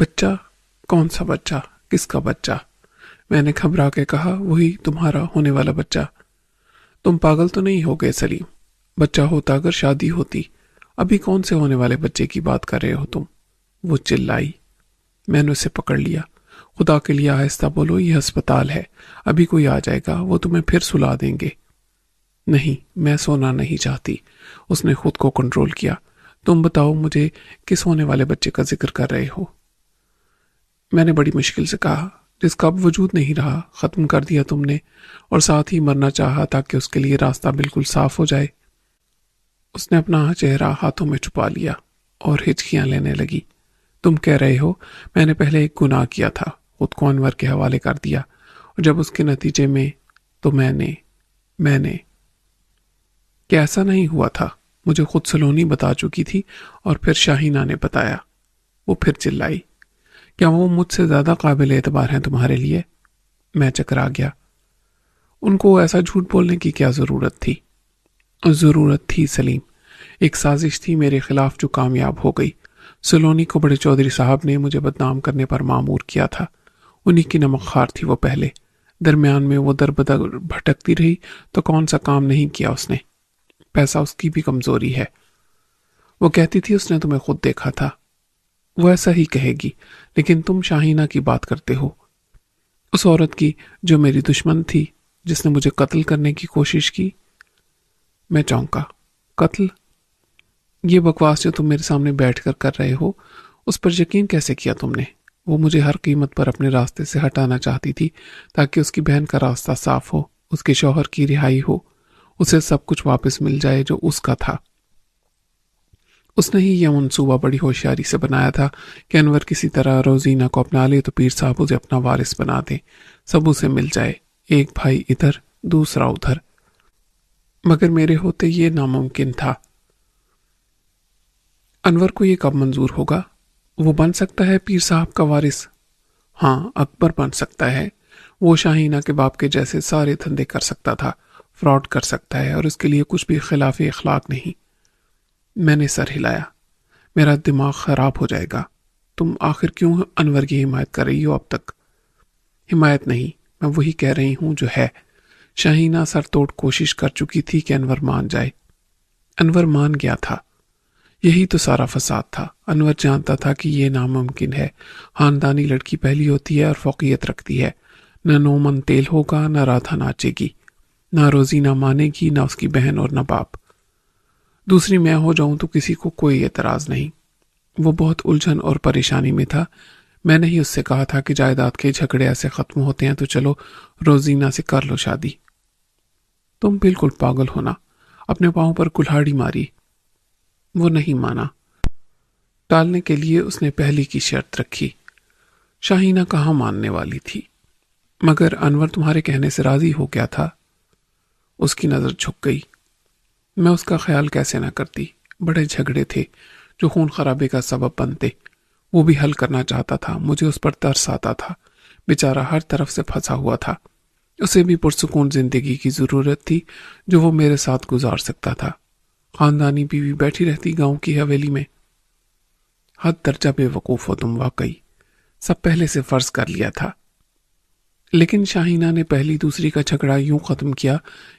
بچہ؟ کون سا بچہ؟ کس کا بچہ؟ میں نے گھبرا کے کہا، وہی تمہارا ہونے والا بچہ۔ تم پاگل تو نہیں ہو گئے سلیم؟ بچہ ہوتا اگر شادی ہوتی، ابھی کون سے ہونے والے بچے کی بات کر رہے ہو تم؟ وہ چلائی۔ میں نے اسے پکڑ لیا۔ خدا کے لیے آہستہ بولو، یہ ہسپتال ہے، ابھی کوئی آ جائے گا، وہ تمہیں پھر سلا دیں گے۔ نہیں، میں سونا نہیں چاہتی۔ اس نے خود کو کنٹرول کیا۔ تم بتاؤ مجھے کس ہونے والے بچے کا ذکر کر رہے ہو؟ میں نے بڑی مشکل سے کہا، جس کا اب وجود نہیں رہا، ختم کر دیا تم نے، اور ساتھ ہی مرنا چاہا تاکہ اس کے لیے راستہ بالکل صاف ہو جائے۔ اس نے اپنا چہرہ ہاتھوں میں چھپا لیا اور ہچکیاں لینے لگی۔ تم کہہ رہے ہو میں نے پہلے ایک گناہ کیا تھا، خود کو انور کے حوالے کر دیا، اور جب اس کے نتیجے میں تو میں نے کہ ایسا نہیں ہوا تھا، مجھے خود سلونی بتا چکی تھی اور پھر شاہینہ نے بتایا۔ وہ پھر چلائی، کیا وہ مجھ سے زیادہ قابل اعتبار ہیں تمہارے لیے؟ میں چکرا گیا۔ ان کو ایسا جھوٹ بولنے کی کیا ضرورت تھی؟ ضرورت تھی سلیم، ایک سازش تھی میرے خلاف جو کامیاب ہو گئی۔ سلونی کو بڑے چودھری صاحب نے مجھے بدنام کرنے پر مامور کیا تھا، انہی کی نمک خوار تھی وہ پہلے۔ درمیان میں وہ در بدر بھٹکتی رہی تو کون سا کام نہیں کیا اس نے۔ پیسہ اس کی بھی کمزوری ہے۔ وہ کہتی تھی اس نے تمہیں خود دیکھا تھا۔ وہ ایسا ہی کہے گی، لیکن تم شاہینہ کی بات کرتے ہو، اس عورت کی جو میری دشمن تھی، جس نے مجھے قتل کرنے کی کوشش کی۔ میں چونکا۔ قتل؟ یہ بکواس جو تم میرے سامنے بیٹھ کر رہے ہو، اس پر یقین کیسے کیا تم نے؟ وہ مجھے ہر قیمت پر اپنے راستے سے ہٹانا چاہتی تھی تاکہ اس کی بہن کا راستہ صاف ہو، اس کے شوہر کی رہائی ہو، اسے سب کچھ واپس مل جائے جو اس کا تھا۔ اس نے ہی یہ منصوبہ بڑی ہوشیاری سے بنایا تھا کہ انور کسی طرح روزینہ کو اپنا لے تو پیر صاحب اسے اپنا وارث بنا دیں، سب اسے مل جائے، ایک بھائی ادھر دوسرا ادھر۔ مگر میرے ہوتے یہ ناممکن تھا۔ انور کو یہ کب منظور ہوگا؟ وہ بن سکتا ہے پیر صاحب کا وارث؟ ہاں، اکبر بن سکتا ہے۔ وہ شاہینہ کے باپ کے جیسے سارے دھندے کر سکتا تھا، فراڈ کر سکتا ہے، اور اس کے لیے کچھ بھی خلاف اخلاق نہیں۔ میں نے سر ہلایا۔ میرا دماغ خراب ہو جائے گا۔ تم آخر کیوں انور کی حمایت کر رہی ہو اب تک؟ حمایت نہیں، میں وہی کہہ رہی ہوں جو ہے۔ شاہینہ سر توڑ کوشش کر چکی تھی کہ انور مان جائے۔ انور مان گیا تھا۔ یہی تو سارا فساد تھا۔ انور جانتا تھا کہ یہ ناممکن ہے۔ خاندانی لڑکی پہلی ہوتی ہے اور فوقیت رکھتی ہے۔ نہ نومن تیل ہوگا، نہ رادھا ناچے گی، نہ روزینہ مانے گی، نہ اس کی بہن اور نہ باپ۔ دوسری میں ہو جاؤں تو کسی کو کوئی اعتراض نہیں۔ وہ بہت الجھن اور پریشانی میں تھا۔ میں نے ہی اس سے کہا تھا کہ جائیداد کے جھگڑے ایسے ختم ہوتے ہیں تو چلو روزینہ سے کر لو شادی۔ تم بالکل پاگل ہونا۔ اپنے پاؤں پر کلہاڑی ماری۔ وہ نہیں مانا۔ ٹالنے کے لیے اس نے پہلی کی شرط رکھی۔ شاہینہ کہاں ماننے والی تھی؟ مگر انور تمہارے کہنے سے راضی ہو گیا تھا۔ اس کی نظر جھک گئی۔ میں اس کا خیال کیسے نہ کرتی؟ بڑے جھگڑے تھے جو خون خرابے کا سبب بنتے، وہ بھی حل کرنا چاہتا تھا۔ مجھے اس پر ترس آتا تھا، بیچارہ ہر طرف سے پھنسا ہوا تھا۔ اسے بھی پرسکون زندگی کی ضرورت تھی جو وہ میرے ساتھ گزار سکتا تھا۔ خاندانی بیوی بیٹھی رہتی گاؤں کی حویلی میں۔ حد درجہ بے وقوف ہو تم واقعی، سب پہلے سے فرض کر لیا تھا۔ لیکن شاہینہ نے پہلی دوسری کا جھگڑا یوں ختم کیا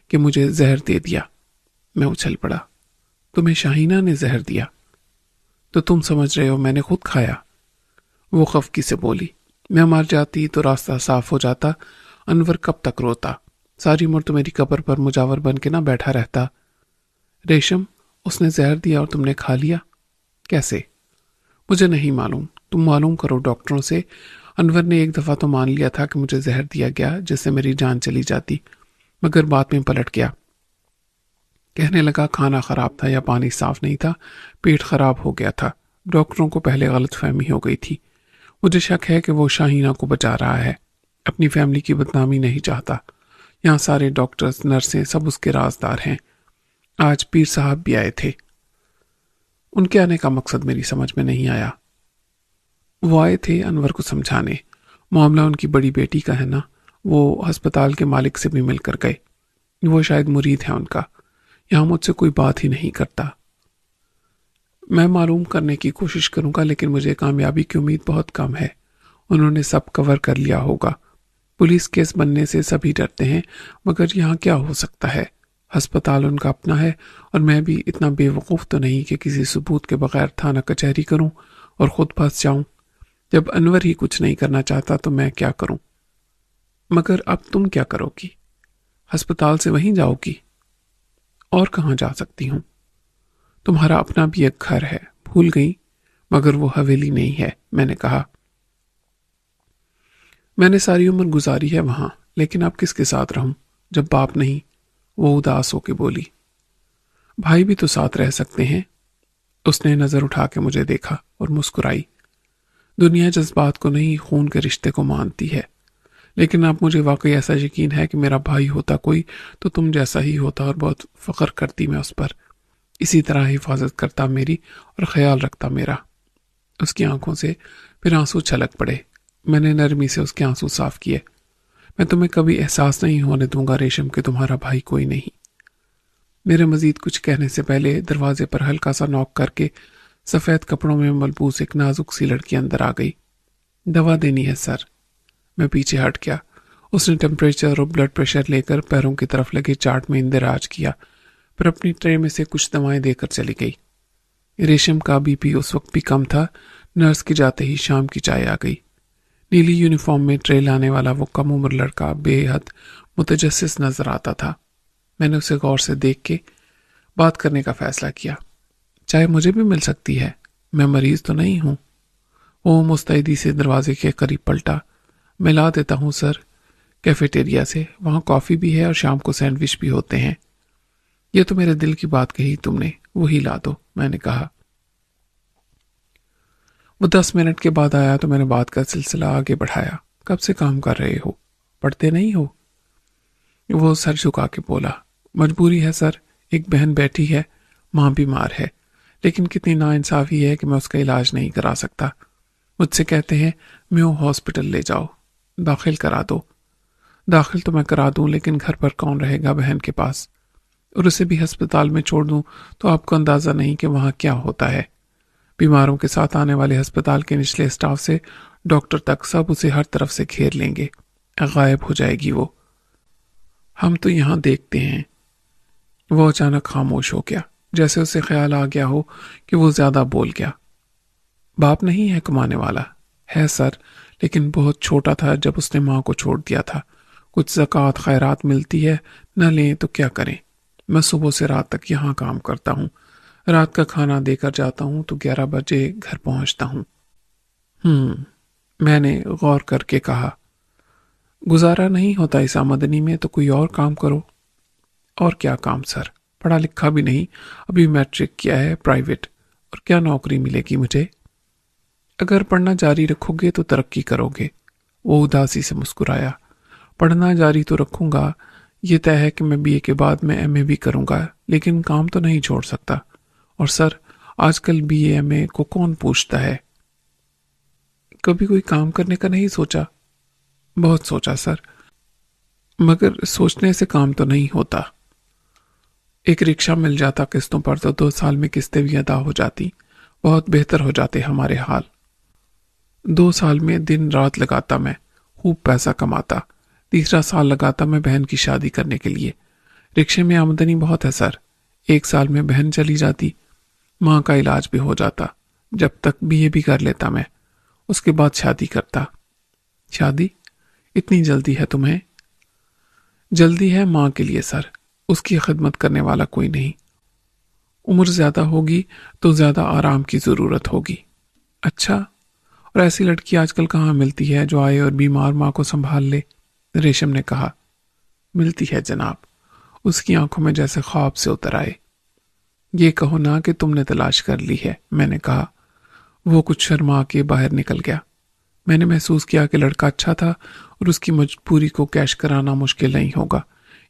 کہ مجھے زہر دے دیا۔ میں اچھل پڑا۔ تمہیں شاہینہ نے زہر دیا؟ تو تم سمجھ رہے ہو میں نے خود کھایا؟ وہ خفگی سے بولی۔ میں مر جاتی تو راستہ صاف ہو جاتا، انور کب تک روتا؟ ساری عمر تو میری قبر پر مجاور بن کے نہ بیٹھا رہتا۔ ریشم، اس نے زہر دیا اور تم نے کھا لیا؟ کیسے؟ مجھے نہیں معلوم، تم معلوم کرو ڈاکٹروں سے۔ انور نے ایک دفعہ تو مان لیا تھا کہ مجھے زہر دیا گیا جس سے میری جان چلی جاتی، مگر بعد میں پلٹ گیا۔ کہنے لگا کھانا خراب تھا یا پانی صاف نہیں تھا، پیٹ خراب ہو گیا تھا۔ ڈاکٹروں کو پہلے غلط فہمی ہو گئی تھی۔ مجھے شک ہے کہ وہ شاہینہ کو بچا رہا ہے، اپنی فیملی کی بدنامی نہیں چاہتا۔ یہاں سارے ڈاکٹرز، نرسیں سب اس کے رازدار ہیں۔ آج پیر صاحب بھی آئے تھے۔ ان کے آنے کا مقصد میری سمجھ میں نہیں آیا۔ وہ آئے تھے انور کو سمجھانے، معاملہ ان کی بڑی بیٹی کا ہے نا، وہ ہسپتال کے مالک سے بھی مل کر گئے، وہ شاید مرید ہے ان کا، یہاں مجھ سے کوئی بات ہی نہیں کرتا۔ میں معلوم کرنے کی کوشش کروں گا، لیکن مجھے کامیابی کی امید بہت کم ہے۔ انہوں نے سب کور کر لیا ہوگا۔ پولیس کیس بننے سے سبھی ڈرتے ہیں، مگر یہاں کیا ہو سکتا ہے؟ ہسپتال ان کا اپنا ہے، اور میں بھی اتنا بے وقوف تو نہیں کہ کسی ثبوت کے بغیر تھانہ کچہری کروں اور خود پھنس جاؤں۔ جب انور ہی کچھ نہیں کرنا چاہتا تو میں کیا کروں؟ مگر اب تم کیا کرو گی؟ ہسپتال سے وہیں جاؤ گی؟ اور کہاں جا سکتی ہوں؟ تمہارا اپنا بھی ایک گھر ہے، بھول گئی؟ مگر وہ حویلی نہیں ہے، میں نے کہا۔ میں نے ساری عمر گزاری ہے وہاں، لیکن اب کس کے ساتھ رہوں جب باپ نہیں؟ وہ اداس ہو کے بولی۔ بھائی بھی تو ساتھ رہ سکتے ہیں۔ اس نے نظر اٹھا کے مجھے دیکھا اور مسکرائی۔ دنیا جذبات کو نہیں، خون کے رشتے کو مانتی ہے، لیکن اب مجھے واقعی ایسا یقین ہے کہ میرا بھائی ہوتا کوئی تو تم جیسا ہی ہوتا، اور بہت فخر کرتی میں اس پر، اسی طرح حفاظت کرتا میری اور خیال رکھتا میرا۔ اس کی آنکھوں سے پھر آنسو چھلک پڑے۔ میں نے نرمی سے اس کے آنسو صاف کیے۔ میں تمہیں کبھی احساس نہیں ہونے دوں گا ریشم کہ تمہارا بھائی کوئی نہیں۔ میرے مزید کچھ کہنے سے پہلے دروازے پر ہلکا سا نوک کر کے سفید کپڑوں میں ملبوس ایک نازک سی لڑکی اندر آ گئی۔ دوا دینی ہے سر۔ میں پیچھے ہٹ گیا۔ اس نے ٹمپریچر اور بلڈ پریشر لے کر پیروں کی طرف لگے چارٹ میں اندراج کیا، پھر اپنی ٹرے میں سے کچھ دوائیں دے کر چلی گئی۔ ریشم کا بی پی اس وقت بھی کم تھا۔ نرس کے جاتے ہی شام کی چائے آ گئی۔ نیلی یونیفارم میں ٹرے لانے والا وہ کم عمر لڑکا بے حد متجسس نظر آتا تھا۔ میں نے اسے غور سے دیکھ کے بات کرنے کا فیصلہ کیا۔ چائے مجھے بھی مل سکتی ہے، میں مریض تو نہیں ہوں۔ وہ مستعدی سے دروازے کے قریب پلٹا۔ میں لا دیتا ہوں سر، کیفیٹیریا سے، وہاں کافی بھی ہے اور شام کو سینڈوچ بھی ہوتے ہیں۔ یہ تو میرے دل کی بات کہی تم نے، وہی لا دو، میں نے کہا۔ وہ 10 منٹ کے بعد آیا تو میں نے بات کا سلسلہ آگے بڑھایا۔ کب سے کام کر رہے ہو؟ پڑھتے نہیں ہو؟ وہ سر جھکا کے بولا، مجبوری ہے سر، ایک بہن بیٹھی ہے، ماں بیمار ہے، لیکن کتنی ناانصافی ہے کہ میں اس کا علاج نہیں کرا سکتا۔ مجھ سے کہتے ہیں میو ہاسپٹل لے جاؤ، داخل کرا دو۔ داخل تو میں کرا دوں، لیکن گھر پر کون رہے گا بہن کے پاس؟ اور اسے بھی ہسپتال میں چھوڑ دوں تو آپ کو اندازہ نہیں کہ وہاں کیا ہوتا ہے۔ بیماروں کے ساتھ آنے والے ہسپتال کے نچلے اسٹاف سے ڈاکٹر تک سب اسے ہر طرف سے گھیر لیں گے، غائب ہو جائے گی وہ۔ ہم تو یہاں دیکھتے ہیں۔ وہ اچانک خاموش ہو گیا، جیسے اسے خیال آ گیا ہو کہ وہ زیادہ بول گیا۔ باپ نہیں ہے کمانے والا؟ ہے سر، لیکن بہت چھوٹا تھا جب اس نے ماں کو چھوڑ دیا تھا۔ کچھ زکوٰۃ خیرات ملتی ہے، نہ لیں تو کیا کریں۔ میں صبح سے رات تک یہاں کام کرتا ہوں، رات کا کھانا دے کر جاتا ہوں تو 11 بجے گھر پہنچتا ہوں۔ میں نے غور کر کے کہا، گزارا نہیں ہوتا اس آمدنی میں تو کوئی اور کام کرو۔ اور کیا کام سر؟ پڑھا لکھا بھی نہیں، ابھی میٹرک کیا ہے پرائیویٹ، اور کیا نوکری ملے گی مجھے؟ اگر پڑھنا جاری رکھو گے تو ترقی کرو گے۔ وہ اداسی سے مسکرایا۔ پڑھنا جاری تو رکھوں گا، یہ طے ہے کہ میں بی اے کے بعد میں ایم اے بھی کروں گا، لیکن کام تو نہیں چھوڑ سکتا۔ اور سر، آج کل بی اے ایم اے کو کون پوچھتا ہے؟ کبھی کوئی کام کرنے کا نہیں سوچا؟ بہت سوچا سر، مگر سوچنے سے کام تو نہیں ہوتا۔ ایک رکشہ مل جاتا قسطوں پر تو 2 سال میں قسطیں بھی ادا ہو جاتی، بہت بہتر ہو جاتے ہمارے حال۔ 2 سال میں دن رات لگاتا میں، خوب پیسہ کماتا۔ 3 سال لگاتا میں بہن کی شادی کرنے کے لیے۔ رکشے میں آمدنی بہت ہے سر۔ 1 سال میں بہن چلی جاتی، ماں کا علاج بھی ہو جاتا، جب تک بی اے بھی کر لیتا میں، اس کے بعد شادی کرتا۔ شادی؟ اتنی جلدی ہے تمہیں؟ جلدی ہے ماں کے لیے سر، اس کی خدمت کرنے والا کوئی نہیں۔ عمر زیادہ ہوگی تو زیادہ آرام کی ضرورت ہوگی۔ اچھا، اور ایسی لڑکی آج کل کہاں ملتی ہے جو آئے اور بیمار ماں کو سنبھال لے؟ ریشم نے کہا۔ ملتی ہے جناب۔ اس کی آنکھوں میں جیسے خواب سے اتر آئے۔ یہ کہو نا کہ تم نے تلاش کر لی ہے، میں نے کہا۔ وہ کچھ شرما کے باہر نکل گیا۔ میں نے محسوس کیا کہ لڑکا اچھا تھا اور اس کی مجبوری کو کیش کرانا مشکل نہیں ہوگا۔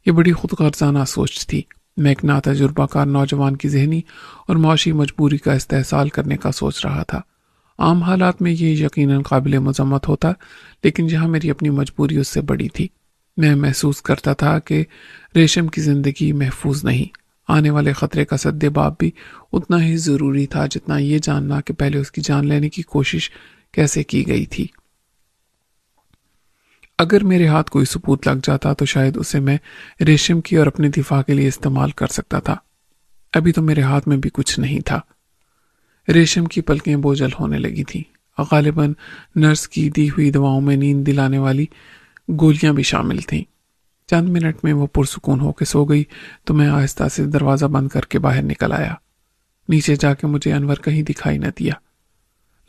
یہ بڑی خود غرضانہ سوچ تھی۔ میں ایک ناتجربہ کار نوجوان کی ذہنی اور معاشی مجبوری کا استحصال کرنے کا سوچ رہا تھا۔ عام حالات میں یہ یقیناً قابل مذمت ہوتا، لیکن جہاں میری اپنی مجبوری اس سے بڑی تھی، میں محسوس کرتا تھا کہ ریشم کی زندگی محفوظ نہیں، آنے والے خطرے کا سدباب بھی اتنا ہی ضروری تھا جتنا یہ جاننا کہ پہلے اس کی جان لینے کی کوشش کیسے کی گئی تھی۔ اگر میرے ہاتھ کوئی ثبوت لگ جاتا تو شاید اسے میں ریشم کی اور اپنے دفاع کے لیے استعمال کر سکتا تھا۔ ابھی تو میرے ہاتھ میں بھی کچھ نہیں تھا۔ ریشم کی پلکیں بوجھل ہونے لگی تھیں۔ غالباً نرس کی دی ہوئی دواؤں میں نیند دلانے والی گولیاں بھی شامل تھیں۔ چند منٹ میں وہ پرسکون ہو کے سو گئی تو میں آہستہ سے دروازہ بند کر کے باہر نکل آیا۔ نیچے جا کے مجھے انور کہیں دکھائی نہ دیا۔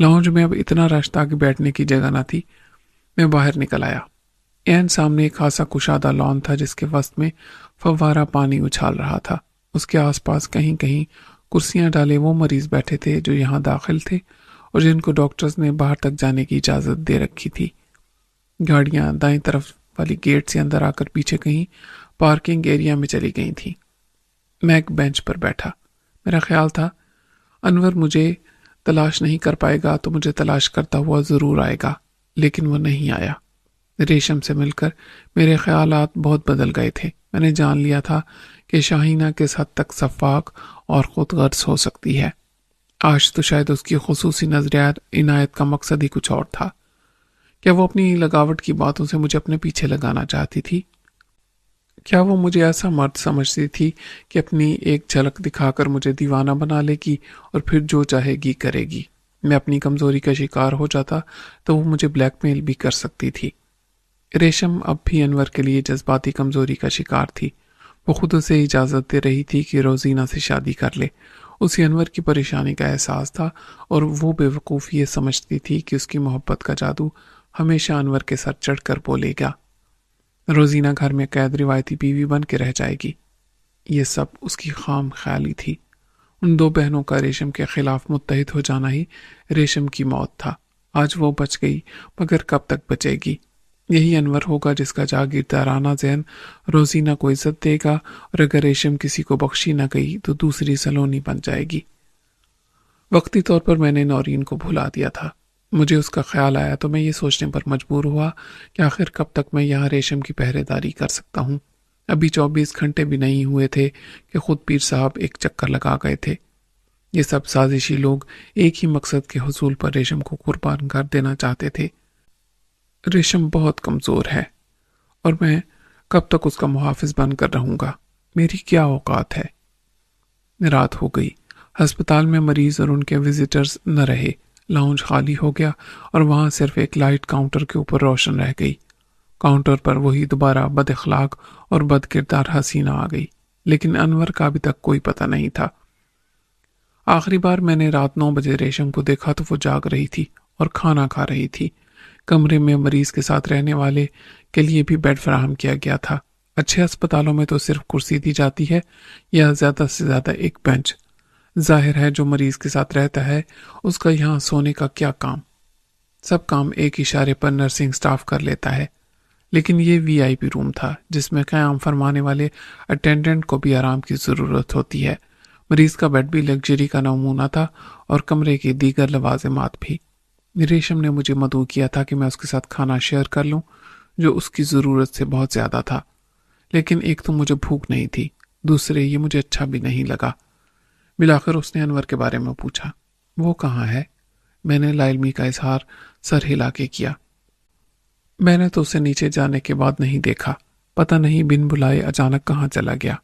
لاؤنج میں اب اتنا رش تھا کہ بیٹھنے کی جگہ نہ تھی۔ میں باہر نکل آیا۔ عین سامنے ایک خاصا کشادہ لان تھا جس کے وسط میں فوارہ پانی اچھال رہا تھا۔ اس کے آس پاس کہیں کہیں کرسیاں ڈالے وہ مریض بیٹھے تھے جو یہاں داخل تھے اور جن کو ڈاکٹرز نے باہر تک جانے کی اجازت دے رکھی تھی۔ گاڑیاں دائیں طرف والی گیٹ سے اندر آ کر پیچھے کہیں پارکنگ ایریا میں چلی گئی تھیں۔ میں ایک بینچ پر بیٹھا۔ میرا خیال تھا انور مجھے تلاش نہیں کر پائے گا تو مجھے تلاش کرتا ہوا ضرور آئے گا، لیکن وہ نہیں آیا۔ ریشم سے مل کر میرے خیالات بہت بدل گئے تھے۔ میں نے جان لیا تھا کہ شاہینہ کس حد تک شفاق اور خود غرض ہو سکتی ہے۔ آج تو شاید اس کی خصوصی نظریات عنایت کا مقصد ہی کچھ اور تھا۔ کیا وہ اپنی لگاوٹ کی باتوں سے مجھے اپنے پیچھے لگانا چاہتی تھی؟ کیا وہ مجھے ایسا مرد سمجھتی تھی کہ اپنی ایک جھلک دکھا کر مجھے دیوانہ بنا لے گی اور پھر جو چاہے گی کرے گی؟ میں اپنی کمزوری کا شکار ہو جاتا تو وہ مجھے بلیک میل بھی کر سکتی تھی۔ ریشم اب بھی انور کے لیے جذباتی کمزوری کا شکار تھی۔ وہ خود اسے اجازت دے رہی تھی کہ روزینہ سے شادی کر لے۔ اسے انور کی پریشانی کا احساس تھا اور وہ بے وقوف یہ سمجھتی تھی کہ اس کی محبت کا جادو ہمیشہ انور کے سر چڑھ کر بولے گا۔ روزینہ گھر میں قید روایتی بیوی بن کے رہ جائے گی۔ یہ سب اس کی خام خیالی تھی۔ ان دو بہنوں کا ریشم کے خلاف متحد ہو جانا ہی ریشم کی موت تھا۔ آج وہ بچ گئی مگر کب تک بچے گی؟ یہی انور ہوگا جس کا جاگیردارانہ ذہن روزینہ کو عزت دے گا، اور اگر ریشم کسی کو بخشی نہ گئی تو دوسری سلونی بن جائے گی۔ وقتی طور پر میں نے نورین کو بھلا دیا تھا۔ مجھے اس کا خیال آیا تو میں یہ سوچنے پر مجبور ہوا کہ آخر کب تک میں یہاں ریشم کی پہرے داری کر سکتا ہوں۔ ابھی 24 گھنٹے بھی نہیں ہوئے تھے کہ خود پیر صاحب ایک چکر لگا گئے تھے۔ یہ سب سازشی لوگ ایک ہی مقصد کے حصول پر ریشم کو قربان کر دینا چاہتے تھے۔ ریشم بہت کمزور ہے اور میں کب تک اس کا محافظ بن کر رہوں گا؟ میری کیا اوقات ہے؟ رات ہو گئی۔ ہسپتال میں مریض اور ان کے وزٹرز نہ رہے۔ لاؤنج خالی ہو گیا اور وہاں صرف ایک لائٹ کاؤنٹر کے اوپر روشن رہ گئی۔ کاؤنٹر پر وہی دوبارہ بد اخلاق اور بد کردار حسینہ آ گئی، لیکن انور کا ابھی تک کوئی پتہ نہیں تھا۔ آخری بار میں نے رات 9 بجے ریشم کو دیکھا تو وہ جاگ رہی تھی اور کھانا کھا رہی تھی۔ کمرے میں مریض کے ساتھ رہنے والے کے لیے بھی بیڈ فراہم کیا گیا تھا۔ اچھے ہسپتالوں میں تو صرف کرسی دی جاتی ہے یا زیادہ سے زیادہ ایک بینچ۔ ظاہر ہے جو مریض کے ساتھ رہتا ہے اس کا یہاں سونے کا کیا کام؟ سب کام ایک اشارے پر نرسنگ سٹاف کر لیتا ہے، لیکن یہ وی آئی پی روم تھا جس میں قیام فرمانے والے اٹینڈنٹ کو بھی آرام کی ضرورت ہوتی ہے۔ مریض کا بیڈ بھی لگژری کا نمونہ تھا اور کمرے کے دیگر لوازمات بھی۔ ریشم نے مجھے مدعو کیا تھا کہ میں اس کے ساتھ کھانا شیئر کر لوں، جو اس کی ضرورت سے بہت زیادہ تھا، لیکن ایک تو مجھے بھوک نہیں تھی، دوسرے یہ مجھے اچھا بھی نہیں لگا۔ بالآخر اس نے انور کے بارے میں پوچھا۔ وہ کہاں ہے؟ میں نے لا علمی کا اظہار سر ہلا کے کیا۔ میں نے تو اسے نیچے جانے کے بعد نہیں دیکھا، پتہ نہیں بن بلائے اچانک کہاں چلا گیا۔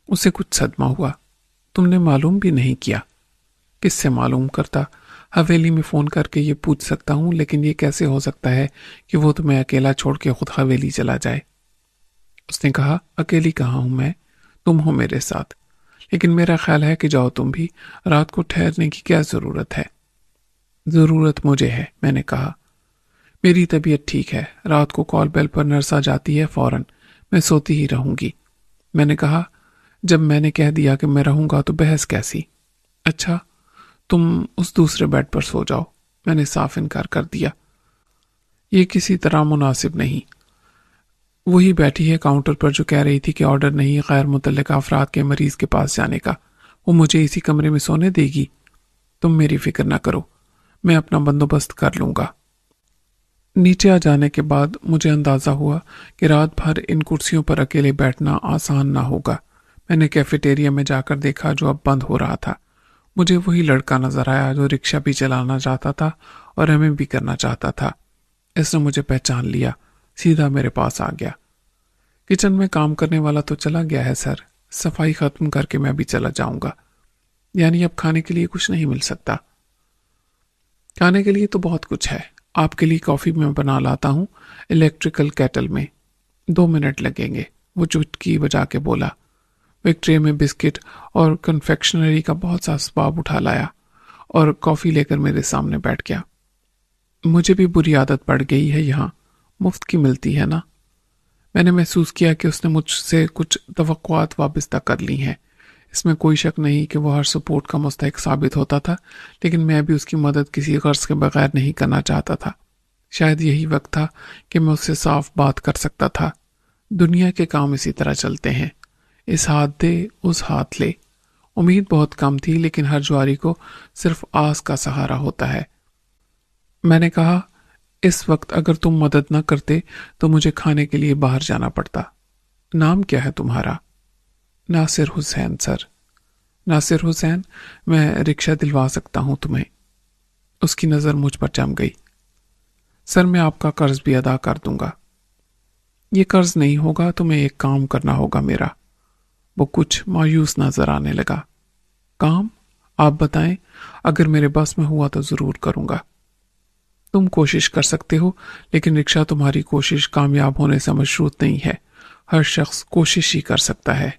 اسے کچھ صدمہ ہوا۔ تم نے معلوم بھی نہیں کیا؟ کس سے معلوم کرتا؟ حویلی میں فون کر کے یہ پوچھ سکتا ہوں، لیکن یہ کیسے ہو سکتا ہے کہ وہ تمہیں اکیلا چھوڑ کے خود حویلی چلا جائے؟ اس نے کہا، اکیلی کہاں ہوں میں، تم ہو میرے ساتھ، لیکن میرا خیال ہے کہ جاؤ تم بھی، رات کو ٹھہرنے کی کیا ضرورت ہے؟ ضرورت مجھے ہے، میں نے کہا۔ میری طبیعت ٹھیک ہے، رات کو کال بیل پر نرس آ جاتی ہے فوراً، میں سوتی ہی رہوں گی۔ میں نے کہا، جب میں نے کہہ دیا کہ میں رہوں گا تو بحث کیسی؟ اچھا تم اس دوسرے بیڈ پر سو جاؤ، میں نے صاف انکار کر دیا۔ یہ کسی طرح مناسب نہیں۔ وہی بیٹھی ہے کاؤنٹر پر جو کہہ رہی تھی کہ آرڈر نہیں غیر متعلقہ افراد کے مریض کے پاس جانے کا، وہ مجھے اسی کمرے میں سونے دے گی؟ تم میری فکر نہ کرو، میں اپنا بندوبست کر لوں گا۔ نیچے آ جانے کے بعد مجھے اندازہ ہوا کہ رات بھر ان کرسیوں پر اکیلے بیٹھنا آسان نہ ہوگا۔ میں نے کیفیٹیریا میں جا کر دیکھا جو اب بند ہو رہا تھا۔ مجھے وہی لڑکا نظر آیا جو رکشا بھی چلانا چاہتا تھا اور ہمیں بھی کرنا چاہتا تھا۔ اس نے مجھے پہچان لیا، سیدھا میرے پاس آ گیا۔ کچن میں کام کرنے والا تو چلا گیا ہے سر، صفائی ختم کر کے میں بھی چلا جاؤں گا۔ یعنی اب کھانے کے لیے کچھ نہیں مل سکتا؟ کھانے کے لیے تو بہت کچھ ہے، آپ کے لیے کافی میں بنا لاتا ہوں الیکٹریکل کیٹل میں، 2 منٹ لگیں گے، وہ چٹکی بجا کے بولا۔ وہ ایک ٹرے میں بسکٹ اور کنفیکشنری کا بہت سا اسباب اٹھا لایا اور کافی لے کر میرے سامنے بیٹھ گیا۔ مجھے بھی بری عادت پڑ گئی ہے، یہاں مفت کی ملتی ہے نا۔ میں نے محسوس کیا کہ اس نے مجھ سے کچھ توقعات وابستہ کر لی ہیں۔ اس میں کوئی شک نہیں کہ وہ ہر سپورٹ کا مستحق ثابت ہوتا تھا، لیکن میں بھی اس کی مدد کسی غرض کے بغیر نہیں کرنا چاہتا تھا۔ شاید یہی وقت تھا کہ میں اس سے صاف بات کر سکتا تھا۔ دنیا کے کام اسی طرح چلتے ہیں، اس ہاتھ دے اس ہاتھ لے۔ امید بہت کم تھی، لیکن ہر جواری کو صرف آس کا سہارا ہوتا ہے۔ میں نے کہا، اس وقت اگر تم مدد نہ کرتے تو مجھے کھانے کے لیے باہر جانا پڑتا۔ نام کیا ہے تمہارا؟ ناصر حسین سر۔ ناصر حسین، میں رکشہ دلوا سکتا ہوں تمہیں۔ اس کی نظر مجھ پر جم گئی۔ سر، میں آپ کا قرض بھی ادا کر دوں گا۔ یہ قرض نہیں ہوگا، تمہیں ایک کام کرنا ہوگا میرا۔ وہ کچھ مایوس نظر آنے لگا۔ کام؟ آپ بتائیں، اگر میرے بس میں ہوا تو ضرور کروں گا۔ تم کوشش کر سکتے ہو، لیکن رکشہ تمہاری کوشش کامیاب ہونے سے مشروط نہیں ہے۔ ہر شخص کوشش ہی کر سکتا ہے۔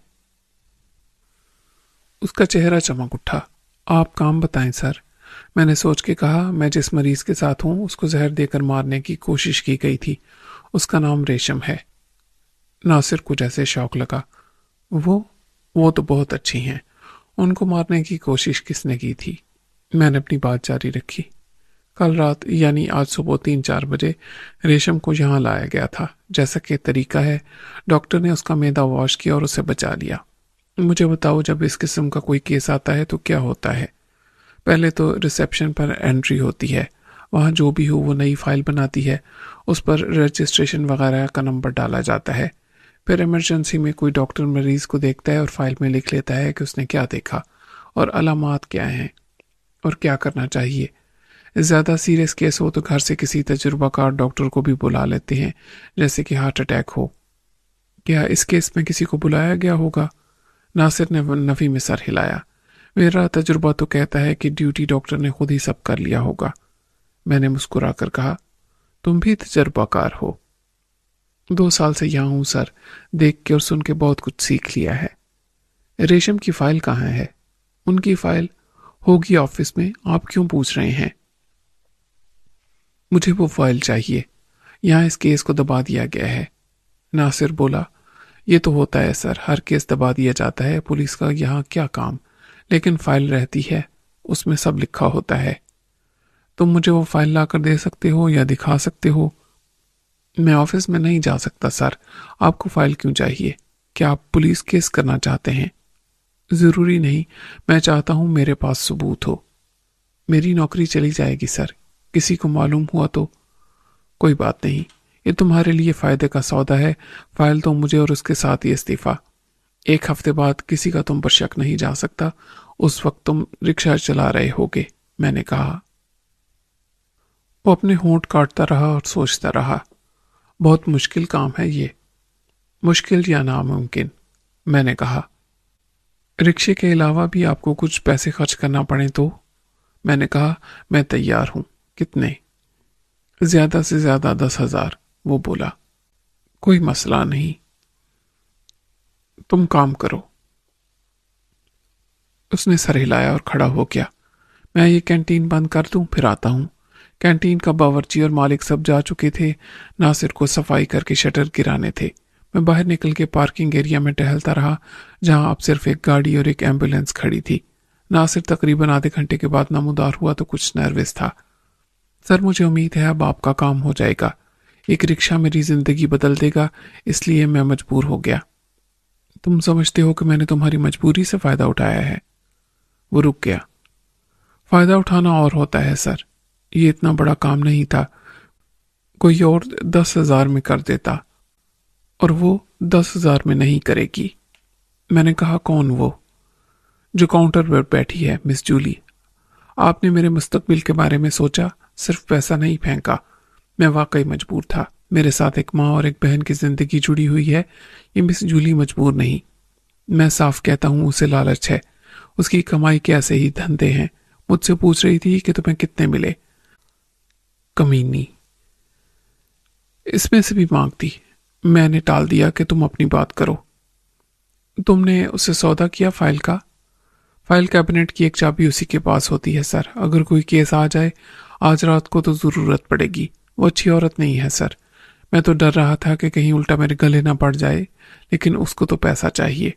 اس کا چہرہ چمک اٹھا۔ آپ کام بتائیں سر۔ میں نے سوچ کے کہا، میں جس مریض کے ساتھ ہوں اس کو زہر دے کر مارنے کی کوشش کی گئی تھی، اس کا نام ریشم ہے۔ ناصر کو جیسے شوق لگا۔ وہ تو بہت اچھی ہیں، ان کو مارنے کی کوشش کس نے کی تھی؟ میں نے اپنی بات جاری رکھی۔ کل رات یعنی آج صبح 3-4 بجے ریشم کو یہاں لایا گیا تھا۔ جیسا کہ طریقہ ہے، ڈاکٹر نے اس کا معدہ واش کیا اور اسے بچا لیا۔ مجھے بتاؤ، جب اس قسم کا کوئی کیس آتا ہے تو کیا ہوتا ہے؟ پہلے تو ریسیپشن پر انٹری ہوتی ہے، وہاں جو بھی ہو وہ نئی فائل بناتی ہے، اس پر رجسٹریشن وغیرہ کا نمبر ڈالا جاتا ہے۔ پھر ایمرجنسی میں کوئی ڈاکٹر مریض کو دیکھتا ہے اور فائل میں لکھ لیتا ہے کہ اس نے کیا دیکھا اور علامات کیا ہیں اور کیا کرنا چاہیے۔ زیادہ سیریس کیس ہو تو گھر سے کسی تجربہ کار ڈاکٹر کو بھی بلا لیتے ہیں، جیسے کہ ہارٹ اٹیک ہو۔ کیا اس کیس میں کسی کو بلایا گیا ہوگا؟ ناصر نے نفی میں سر ہلایا۔ میرا تجربہ تو کہتا ہے کہ ڈیوٹی ڈاکٹر نے خود ہی سب کر لیا ہوگا۔ میں نے مسکرا کر کہا، تم بھی تجربہ کار ہو؟ 2 سال سے یہاں ہوں سر، دیکھ کے اور سن کے بہت کچھ سیکھ لیا ہے۔ ریشم کی فائل کہاں ہے؟ ان کی فائل ہوگی آفس میں، آپ کیوں پوچھ رہے ہیں؟ مجھے وہ فائل چاہیے، یہاں اس کیس کو دبا دیا گیا ہے۔ ناصر بولا، یہ تو ہوتا ہے سر، ہر کیس دبا دیا جاتا ہے، پولیس کا یہاں کیا کام، لیکن فائل رہتی ہے، اس میں سب لکھا ہوتا ہے۔ تم مجھے وہ فائل لا کر دے سکتے ہو یا دکھا سکتے ہو؟ میں آفس میں نہیں جا سکتا سر، آپ کو فائل کیوں چاہیے؟ کیا آپ پولیس کیس کرنا چاہتے ہیں؟ ضروری نہیں، میں چاہتا ہوں میرے پاس ثبوت ہو۔ میری نوکری چلی جائے گی سر، کسی کو معلوم ہوا تو؟ کوئی بات نہیں، یہ تمہارے لیے فائدے کا سودا ہے، فائل تو مجھے اور اس کے ساتھ ہی استعفیٰ۔ 1 ہفتے بعد کسی کا تم پر شک نہیں جا سکتا، اس وقت تم رکشہ چلا رہے ہوگے، میں نے کہا۔ وہ اپنے ہونٹ کاٹتا رہا اور سوچتا رہا۔ بہت مشکل کام ہے یہ۔ مشکل یا ناممکن؟ میں نے کہا۔ رکشے کے علاوہ بھی آپ کو کچھ پیسے خرچ کرنا پڑے تو؟ میں نے کہا، میں تیار ہوں۔ کتنے؟ زیادہ سے زیادہ 10,000، وہ بولا۔ کوئی مسئلہ نہیں، تم کام کرو۔ اس نے سر ہلایا اور کھڑا ہو گیا۔ میں یہ کینٹین بند کر دوں، پھر آتا ہوں۔ کینٹین کا باورچی اور مالک سب جا چکے تھے، ناصر کو صفائی کر کے شٹر گرانے تھے۔ میں باہر نکل کے پارکنگ ایریا میں ٹہلتا رہا، جہاں اب صرف ایک گاڑی اور ایک ایمبولینس کھڑی تھی۔ ناصر تقریباً آدھے گھنٹے کے بعد نمودار ہوا تو کچھ نروس تھا۔ سر، مجھے امید ہے اب آپ کا کام ہو جائے گا۔ ایک رکشہ میری زندگی بدل دے گا، اس لیے میں مجبور ہو گیا۔ تم سمجھتے ہو کہ میں نے تمہاری مجبوری سے فائدہ اٹھایا ہے؟ وہ رک گیا۔ فائدہ اٹھانا اور ہوتا ہے سر، یہ اتنا بڑا کام نہیں تھا، کوئی اور 10,000 میں کر دیتا، اور وہ 10,000 میں نہیں کرے گی۔ میں نے کہا کون وہ؟ جو کاؤنٹر پر بیٹھی ہے، مس جولی۔ آپ نے میرے مستقبل کے بارے میں سوچا، صرف پیسہ نہیں پھینکا۔ میں واقعی مجبور تھا، میرے ساتھ ایک ماں اور ایک بہن کی زندگی جڑی ہوئی ہے، یہ مس جولی مجبور نہیں۔ میں صاف کہتا ہوں اسے لالچ ہے، اس کی کمائی کے ایسے ہی دھندے ہیں۔ مجھ سے پوچھ رہی تھی کہ تمہیں کتنے ملے۔ کمینی، اس میں سے بھی مانگتی۔ میں نے ٹال دیا کہ تم اپنی بات کرو۔ تم نے اسے سودا کیا فائل کا؟ فائل کیبنٹ کی ایک چابی اسی کے پاس ہوتی ہے سر، اگر کوئی کیس آ جائے آج رات کو تو ضرورت پڑے گی۔ وہ اچھی عورت نہیں ہے سر، میں تو ڈر رہا تھا کہ کہیں الٹا میرے گلے نہ پڑ جائے، لیکن اس کو تو پیسہ چاہیے۔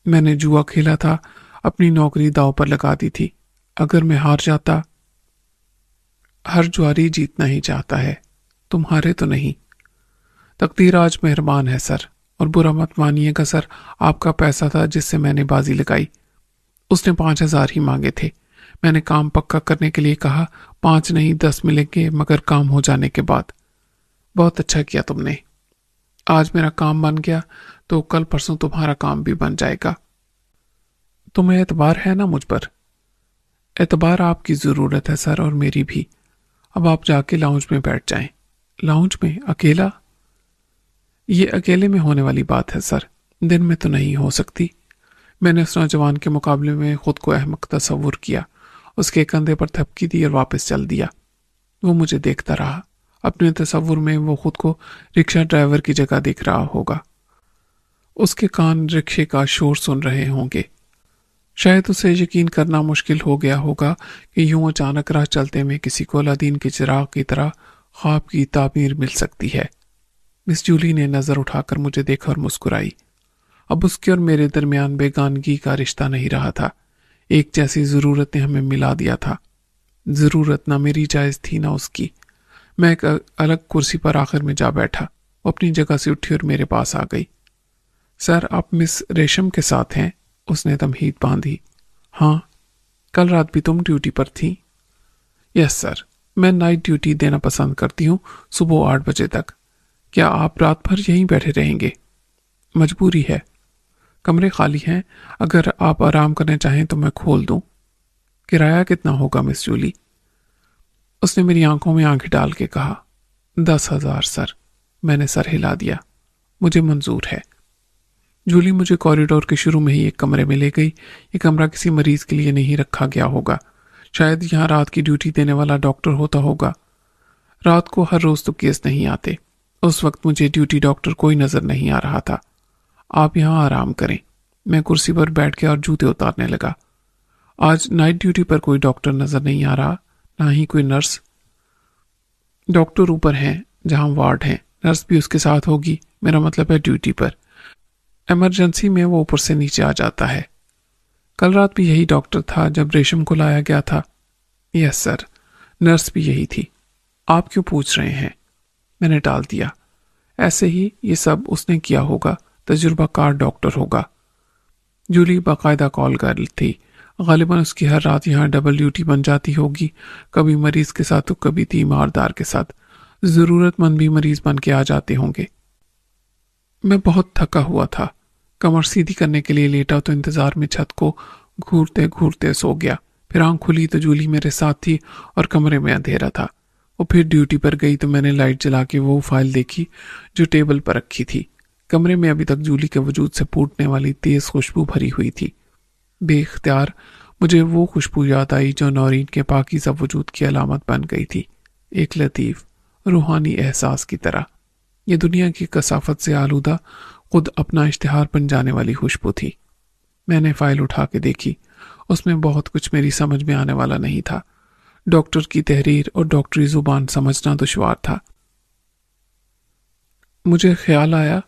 میں نے جوا کھیلا تھا، اپنی نوکری داؤ پر لگا دی تھی۔ اگر میں ہار جاتا۔ ہر جواری جیتنا ہی چاہتا ہے، تم ہارے تو نہیں۔ تقدیر آج مہربان ہے سر، اور برا مت مانیے گا سر، آپ کا پیسہ تھا جس سے میں نے بازی لگائی۔ اس نے 5,000 ہی مانگے تھے۔ میں نے کام پکا کرنے کے لیے کہا 5 نہیں 10 ملیں گے، مگر کام ہو جانے کے بعد۔ بہت اچھا کیا تم نے، آج میرا کام بن گیا تو کل پرسوں تمہارا کام بھی بن جائے گا۔ تمہیں اعتبار ہے نا مجھ پر؟ اعتبار آپ کی ضرورت ہے سر، اور میری بھی۔ اب آپ جا کے لاؤنج میں بیٹھ جائیں۔ لاؤنج میں اکیلا؟ یہ اکیلے میں ہونے والی بات ہے سر، دن میں تو نہیں ہو سکتی۔ میں نے اس نوجوان کے مقابلے میں خود کو احمق تصور کیا، اس کے کندھے پر تھپکی دی اور واپس چل دیا۔ وہ مجھے دیکھتا رہا، اپنے تصور میں وہ خود کو رکشہ ڈرائیور کی جگہ دیکھ رہا ہوگا۔ اس کے کان رکشے کا شور سن رہے ہوں گے۔ شاید اسے یقین کرنا مشکل ہو گیا ہوگا کہ یوں اچانک راہ چلتے میں کسی کو الادین کے چراغ کی طرح خواب کی تعبیر مل سکتی ہے۔ مس جولی نے نظر اٹھا کر مجھے دیکھا اور مسکرائی۔ اب اس کے اور میرے درمیان بیگانگی کا رشتہ نہیں رہا تھا، ایک جیسی ضرورت نے ہمیں ملا دیا تھا۔ ضرورت نہ میری جائز تھی نہ اس کی۔ میں ایک الگ کرسی پر آخر میں جا بیٹھا، وہ اپنی جگہ سے اٹھی اور میرے پاس آ گئی۔ سر آپ مس ریشم کے ساتھ ہیں؟ اس نے تمہید باندھی۔ ہاں، کل رات بھی تم ڈیوٹی پر تھی؟ یس سر، میں نائٹ ڈیوٹی دینا پسند کرتی ہوں، صبح 8 بجے تک۔ کیا آپ رات بھر یہیں بیٹھے رہیں گے؟ مجبوری ہے، کمرے خالی ہیں، اگر آپ آرام کرنا چاہیں تو میں کھول دوں۔ کرایہ کتنا ہوگا مس جولی؟ اس نے میری آنکھوں میں آنکھیں ڈال کے کہا 10,000 سر۔ میں نے سر ہلا دیا، مجھے منظور ہے۔ جولی مجھے کوریڈور کے شروع میں ہی ایک کمرے میں لے گئی۔ یہ کمرہ کسی مریض کے لیے نہیں رکھا گیا ہوگا، شاید یہاں رات کی ڈیوٹی دینے والا ڈاکٹر ہوتا ہوگا۔ رات کو ہر روز تو کیس نہیں آتے، اس وقت مجھے ڈیوٹی ڈاکٹر کوئی نظر نہیں آ رہا تھا۔ آپ یہاں آرام کریں۔ میں کرسی پر بیٹھ کے اور جوتے اتارنے لگا۔ آج نائٹ ڈیوٹی پر کوئی ڈاکٹر نظر نہیں آ رہا، نہ ہی کوئی نرس۔ ڈاکٹر اوپر ہیں جہاں وارڈ ہیں، نرس بھی اس کے ساتھ ہوگی، میرا مطلب ہے ڈیوٹی پر۔ ایمرجنسی میں وہ اوپر سے نیچے آ جاتا ہے۔ کل رات بھی یہی ڈاکٹر تھا جب ریشم کو لایا گیا تھا؟ یس سر، نرس بھی یہی تھی۔ آپ کیوں پوچھ رہے ہیں؟ میں نے ٹال دیا، ایسے ہی یہ سب اس نے کیا ہوگا، تجربہ کار ڈاکٹر ہوگا۔ جولی باقاعدہ کال گرل تھی، غالباً اس کی ہر رات یہاں ڈبل ڈیوٹی بن جاتی ہوگی، کبھی مریض کے ساتھ تو کبھی تیماردار کے ساتھ۔ ضرورت مند بھی مریض بن کے آ جاتے ہوں گے۔ میں بہت تھکا ہوا تھا، کمر سیدھی کرنے کے لیے لیٹا تو انتظار میں چھت کو گھورتے گھورتے سو گیا۔ پھر آنکھ کھلی تو جولی میرے ساتھ تھی اور کمرے میں اندھیرا تھا۔ وہ پھر ڈیوٹی پر گئی تو میں نے لائٹ جلا کے وہ فائل دیکھی جو ٹیبل پر رکھی تھی۔ کمرے میں ابھی تک جولی کے وجود سے پھوٹنے والی تیز خوشبو بھری ہوئی تھی۔ بے اختیار مجھے وہ خوشبو یاد آئی جو نورین کے پاکیزہ وجود کی علامت بن گئی تھی، ایک لطیف روحانی احساس کی طرح۔ یہ دنیا کی کثافت سے آلودہ خود اپنا اشتہار بن جانے والی خوشبو تھی۔ میں نے فائل اٹھا کے دیکھی، اس میں بہت کچھ میری سمجھ میں آنے والا نہیں تھا۔ ڈاکٹر کی تحریر اور ڈاکٹری زبان سمجھنا دشوار تھا۔ مجھے خیال آیا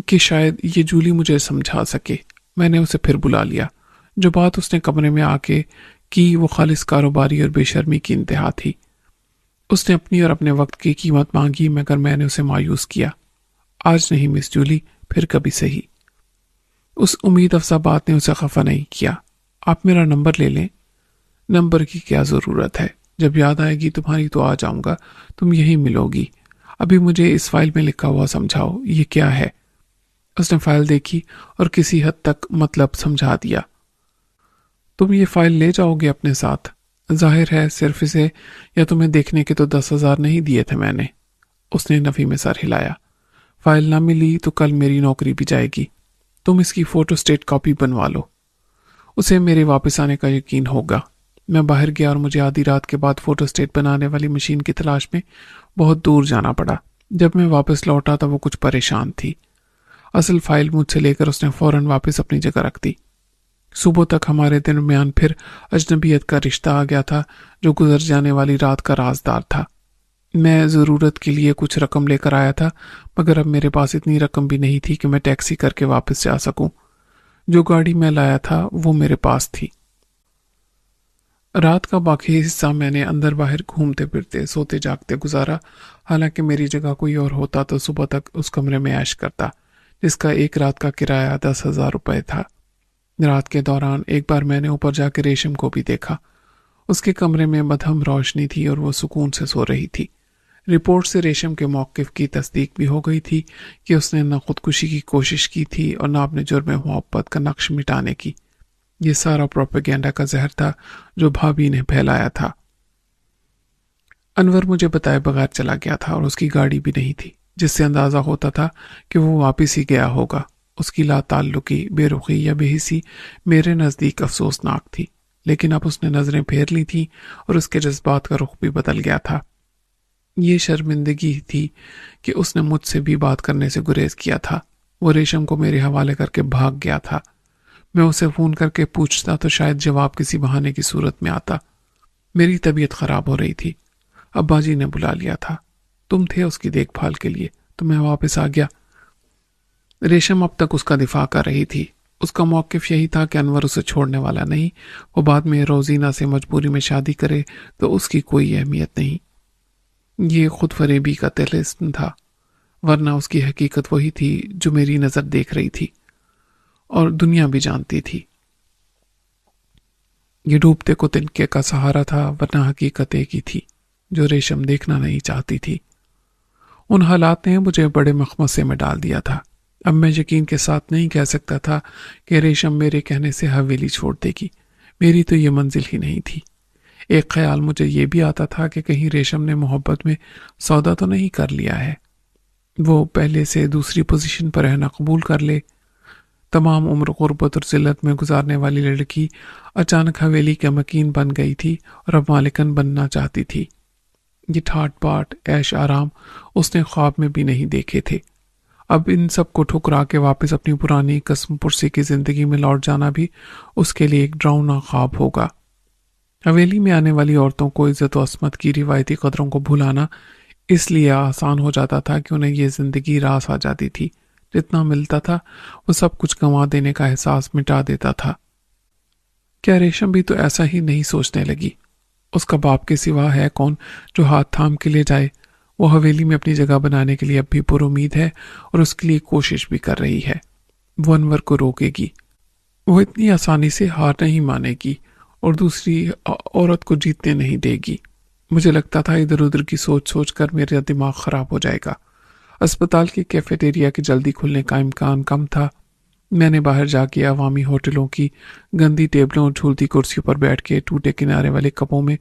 کہ شاید یہ جولی مجھے سمجھا سکے۔ میں نے اسے پھر بلا لیا۔ جو بات اس نے کمرے میں آ کے کی وہ خالص کاروباری اور بے شرمی کی انتہا تھی۔ اس نے اپنی اور اپنے وقت کی قیمت مانگی، مگر میں نے اسے مایوس کیا۔ آج نہیں مس جولی، پھر کبھی صحیح۔ اس امید افزا بات نے اسے خفا نہیں کیا۔ آپ میرا نمبر لے لیں۔ نمبر کی کیا ضرورت ہے، جب یاد آئے گی تمہاری تو آ جاؤں گا، تم یہی ملو گی۔ ابھی مجھے اس فائل میں لکھا ہوا سمجھاؤ، یہ کیا ہے؟ اس نے فائل دیکھی اور کسی حد تک مطلب سمجھا دیا۔ تم یہ فائل لے جاؤ گے اپنے ساتھ؟ ظاہر ہے صرف اسے، یا تمہیں دیکھنے کے تو 10,000 نہیں دیے تھے میں نے۔ اس نے نفی میں سر ہلایا۔ فائل نہ ملی تو کل میری نوکری بھی جائے گی۔ تم اس کی فوٹو اسٹیٹ کاپی بنوا لو۔ اسے میرے واپس آنے کا یقین ہوگا۔ میں باہر گیا اور مجھے آدھی رات کے بعد فوٹو اسٹیٹ بنانے والی مشین کی تلاش میں بہت دور جانا پڑا۔ جب میں واپس لوٹا تو وہ کچھ پریشان تھی۔ اصل فائل مجھ سے لے کر اس نے فوراً واپس اپنی جگہ رکھ دی۔ صبح تک ہمارے درمیان پھر اجنبیت کا رشتہ آ گیا تھا جو گزر جانے والی رات کا رازدار تھا۔ میں ضرورت کے لیے کچھ رقم لے کر آیا تھا، مگر اب میرے پاس اتنی رقم بھی نہیں تھی کہ میں ٹیکسی کر کے واپس جا سکوں۔ جو گاڑی میں لایا تھا وہ میرے پاس تھی۔ رات کا باقی حصہ میں نے اندر باہر گھومتے پھرتے سوتے جاگتے گزارا۔ حالانکہ میری جگہ کوئی اور ہوتا تو صبح تک اس کمرے میں عیش کرتا جس کا ایک رات کا کرایہ 10,000 روپے تھا۔ رات کے دوران ایک بار میں نے اوپر جا کے ریشم کو بھی دیکھا۔ اس کے کمرے میں مدھم روشنی تھی اور وہ سکون سے سو رہی تھی۔ رپورٹ سے ریشم کے موقف کی تصدیق بھی ہو گئی تھی کہ اس نے نہ خودکشی کی کوشش کی تھی اور نہ اپنے جرم محبت کا نقش مٹانے کی۔ یہ سارا پروپیگینڈا کا زہر تھا جو بھابھی نے پھیلایا تھا۔ انور مجھے بتائے بغیر چلا گیا تھا اور اس کی گاڑی بھی نہیں تھی، جس سے اندازہ ہوتا تھا کہ وہ واپس ہی گیا ہوگا۔ اس کی لا تعلقی، بے رخی یا بے حسی میرے نزدیک افسوسناک تھی، لیکن اب اس نے نظریں پھیر لی تھیں اور اس کے جذبات کا رخ بھی بدل گیا تھا۔ یہ شرمندگی تھی کہ اس نے مجھ سے بھی بات کرنے سے گریز کیا تھا۔ وہ ریشم کو میرے حوالے کر کے بھاگ گیا تھا۔ میں اسے فون کر کے پوچھتا تو شاید جواب کسی بہانے کی صورت میں آتا۔ میری طبیعت خراب ہو رہی تھی۔ ابا جی نے بلا لیا تھا۔ تم تھے اس کی دیکھ بھال کے لیے تو میں واپس آ گیا۔ ریشم اب تک اس کا دفاع کر رہی تھی۔ اس کا موقف یہی تھا کہ انور اسے چھوڑنے والا نہیں۔ وہ بعد میں روزینہ سے مجبوری میں شادی کرے تو اس کی کوئی اہمیت نہیں۔ یہ خود فریبی کا طلسم تھا، ورنہ اس کی حقیقت وہی تھی جو میری نظر دیکھ رہی تھی اور دنیا بھی جانتی تھی۔ یہ ڈوبتے کو تنکے کا سہارا تھا، ورنہ حقیقت ایک ہی تھی جو ریشم دیکھنا نہیں چاہتی تھی۔ ان حالات نے مجھے بڑے مخمصے میں ڈال دیا تھا۔ اب میں یقین کے ساتھ نہیں کہہ سکتا تھا کہ ریشم میرے کہنے سے حویلی چھوڑ دے گی۔ میری تو یہ منزل ہی نہیں تھی۔ ایک خیال مجھے یہ بھی آتا تھا کہ کہیں ریشم نے محبت میں سودا تو نہیں کر لیا ہے، وہ پہلے سے دوسری پوزیشن پر رہنا قبول کر لے۔ تمام عمر غربت اور ذلت میں گزارنے والی لڑکی اچانک حویلی کے مکین بن گئی تھی اور اب مالکن بننا چاہتی تھی۔ یہ ٹھاٹ باٹ، عیش آرام اس نے خواب میں بھی نہیں دیکھے تھے۔ اب ان سب کو ٹھکرا کے واپس اپنی پرانی قسم پرسی کی زندگی میں لوٹ جانا بھی اس کے لیے ایک ڈراؤنا خواب ہوگا۔ حویلی میں آنے والی عورتوں کو عزت و عصمت کی روایتی قدروں کو بھلانا اس لیے آسان ہو جاتا تھا کہ انہیں یہ زندگی راس آ جاتی تھی۔ جتنا ملتا تھا وہ سب کچھ گنوا دینے کا احساس مٹا دیتا تھا۔ کیا ریشم بھی تو ایسا ہی نہیں سوچنے لگی؟ اس کا باپ کے سوا ہے کون جو ہاتھ تھام کے لے جائے؟ وہ حویلی میں اپنی جگہ بنانے کے لیے اب بھی پر امید ہے اور اس کے لیے کوشش بھی کر رہی ہے۔ وہ انور کو روکے گی، وہ اتنی آسانی سے ہار نہیں مانے گی اور دوسری عورت کو جیتنے نہیں دے گی۔ مجھے لگتا تھا ادھر ادھر کی سوچ سوچ کر میرا دماغ خراب ہو جائے گا۔ اسپتال کی کیفیٹیریا کے جلدی کھلنے کا امکان کم تھا۔ میں نے باہر جا کے عوامی ہوٹلوں کی گندی ٹیبلوں اور جھولتی کرسیوں پر بیٹھ کے ٹوٹے کنارے والے کپوں میں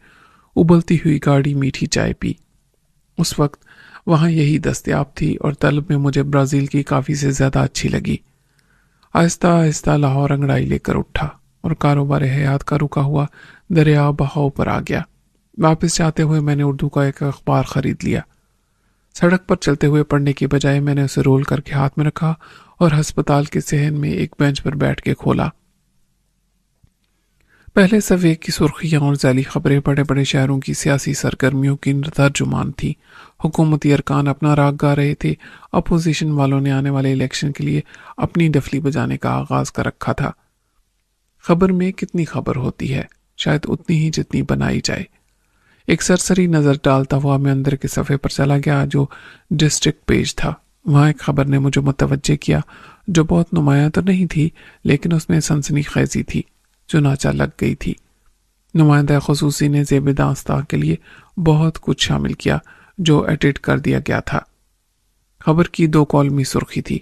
ابلتی ہوئی گاڑھی میٹھی چائے پی۔ اس وقت وہاں یہی دستیاب تھی اور طلب میں مجھے برازیل کی کافی سے زیادہ اچھی لگی۔ آہستہ آہستہ لاہور انگڑائی لے کر اٹھا اور کاروبار حیات کا رکا ہوا دریا بہاؤ پر آ گیا۔ واپس جاتے ہوئے میں نے اردو کا ایک اخبار خرید لیا۔ سڑک پر چلتے ہوئے پڑھنے کی بجائے میں نے اسے رول کر کے ہاتھ میں رکھا اور ہسپتال کے صحن میں ایک بینچ پر بیٹھ کے کھولا۔ پہلے صفحے کی سرخیاں اور ذیلی خبریں بڑے بڑے شہروں کی سیاسی سرگرمیوں کی ترجمان تھیں۔ حکومتی ارکان اپنا راگ گا رہے تھے، اپوزیشن والوں نے آنے والے الیکشن کے لیے اپنی ڈفلی بجانے کا آغاز کر رکھا تھا۔ خبر میں کتنی خبر ہوتی ہے؟ شاید اتنی ہی جتنی بنائی جائے۔ ایک سرسری نظر ڈالتا ہوا میں اندر کے صفحے پر چلا گیا جو ڈسٹرکٹ پیج تھا۔ وہاں ایک خبر نے مجھے متوجہ کیا جو بہت نمایاں تو نہیں تھی، لیکن اس میں سنسنی خیزی تھی، چنانچہ لگ گئی تھی۔ نمائندہ خصوصی نے زیب داستاں کے لیے بہت کچھ شامل کیا جو ایڈٹ کر دیا گیا تھا۔ خبر کی 2 کالمی سرخی تھی: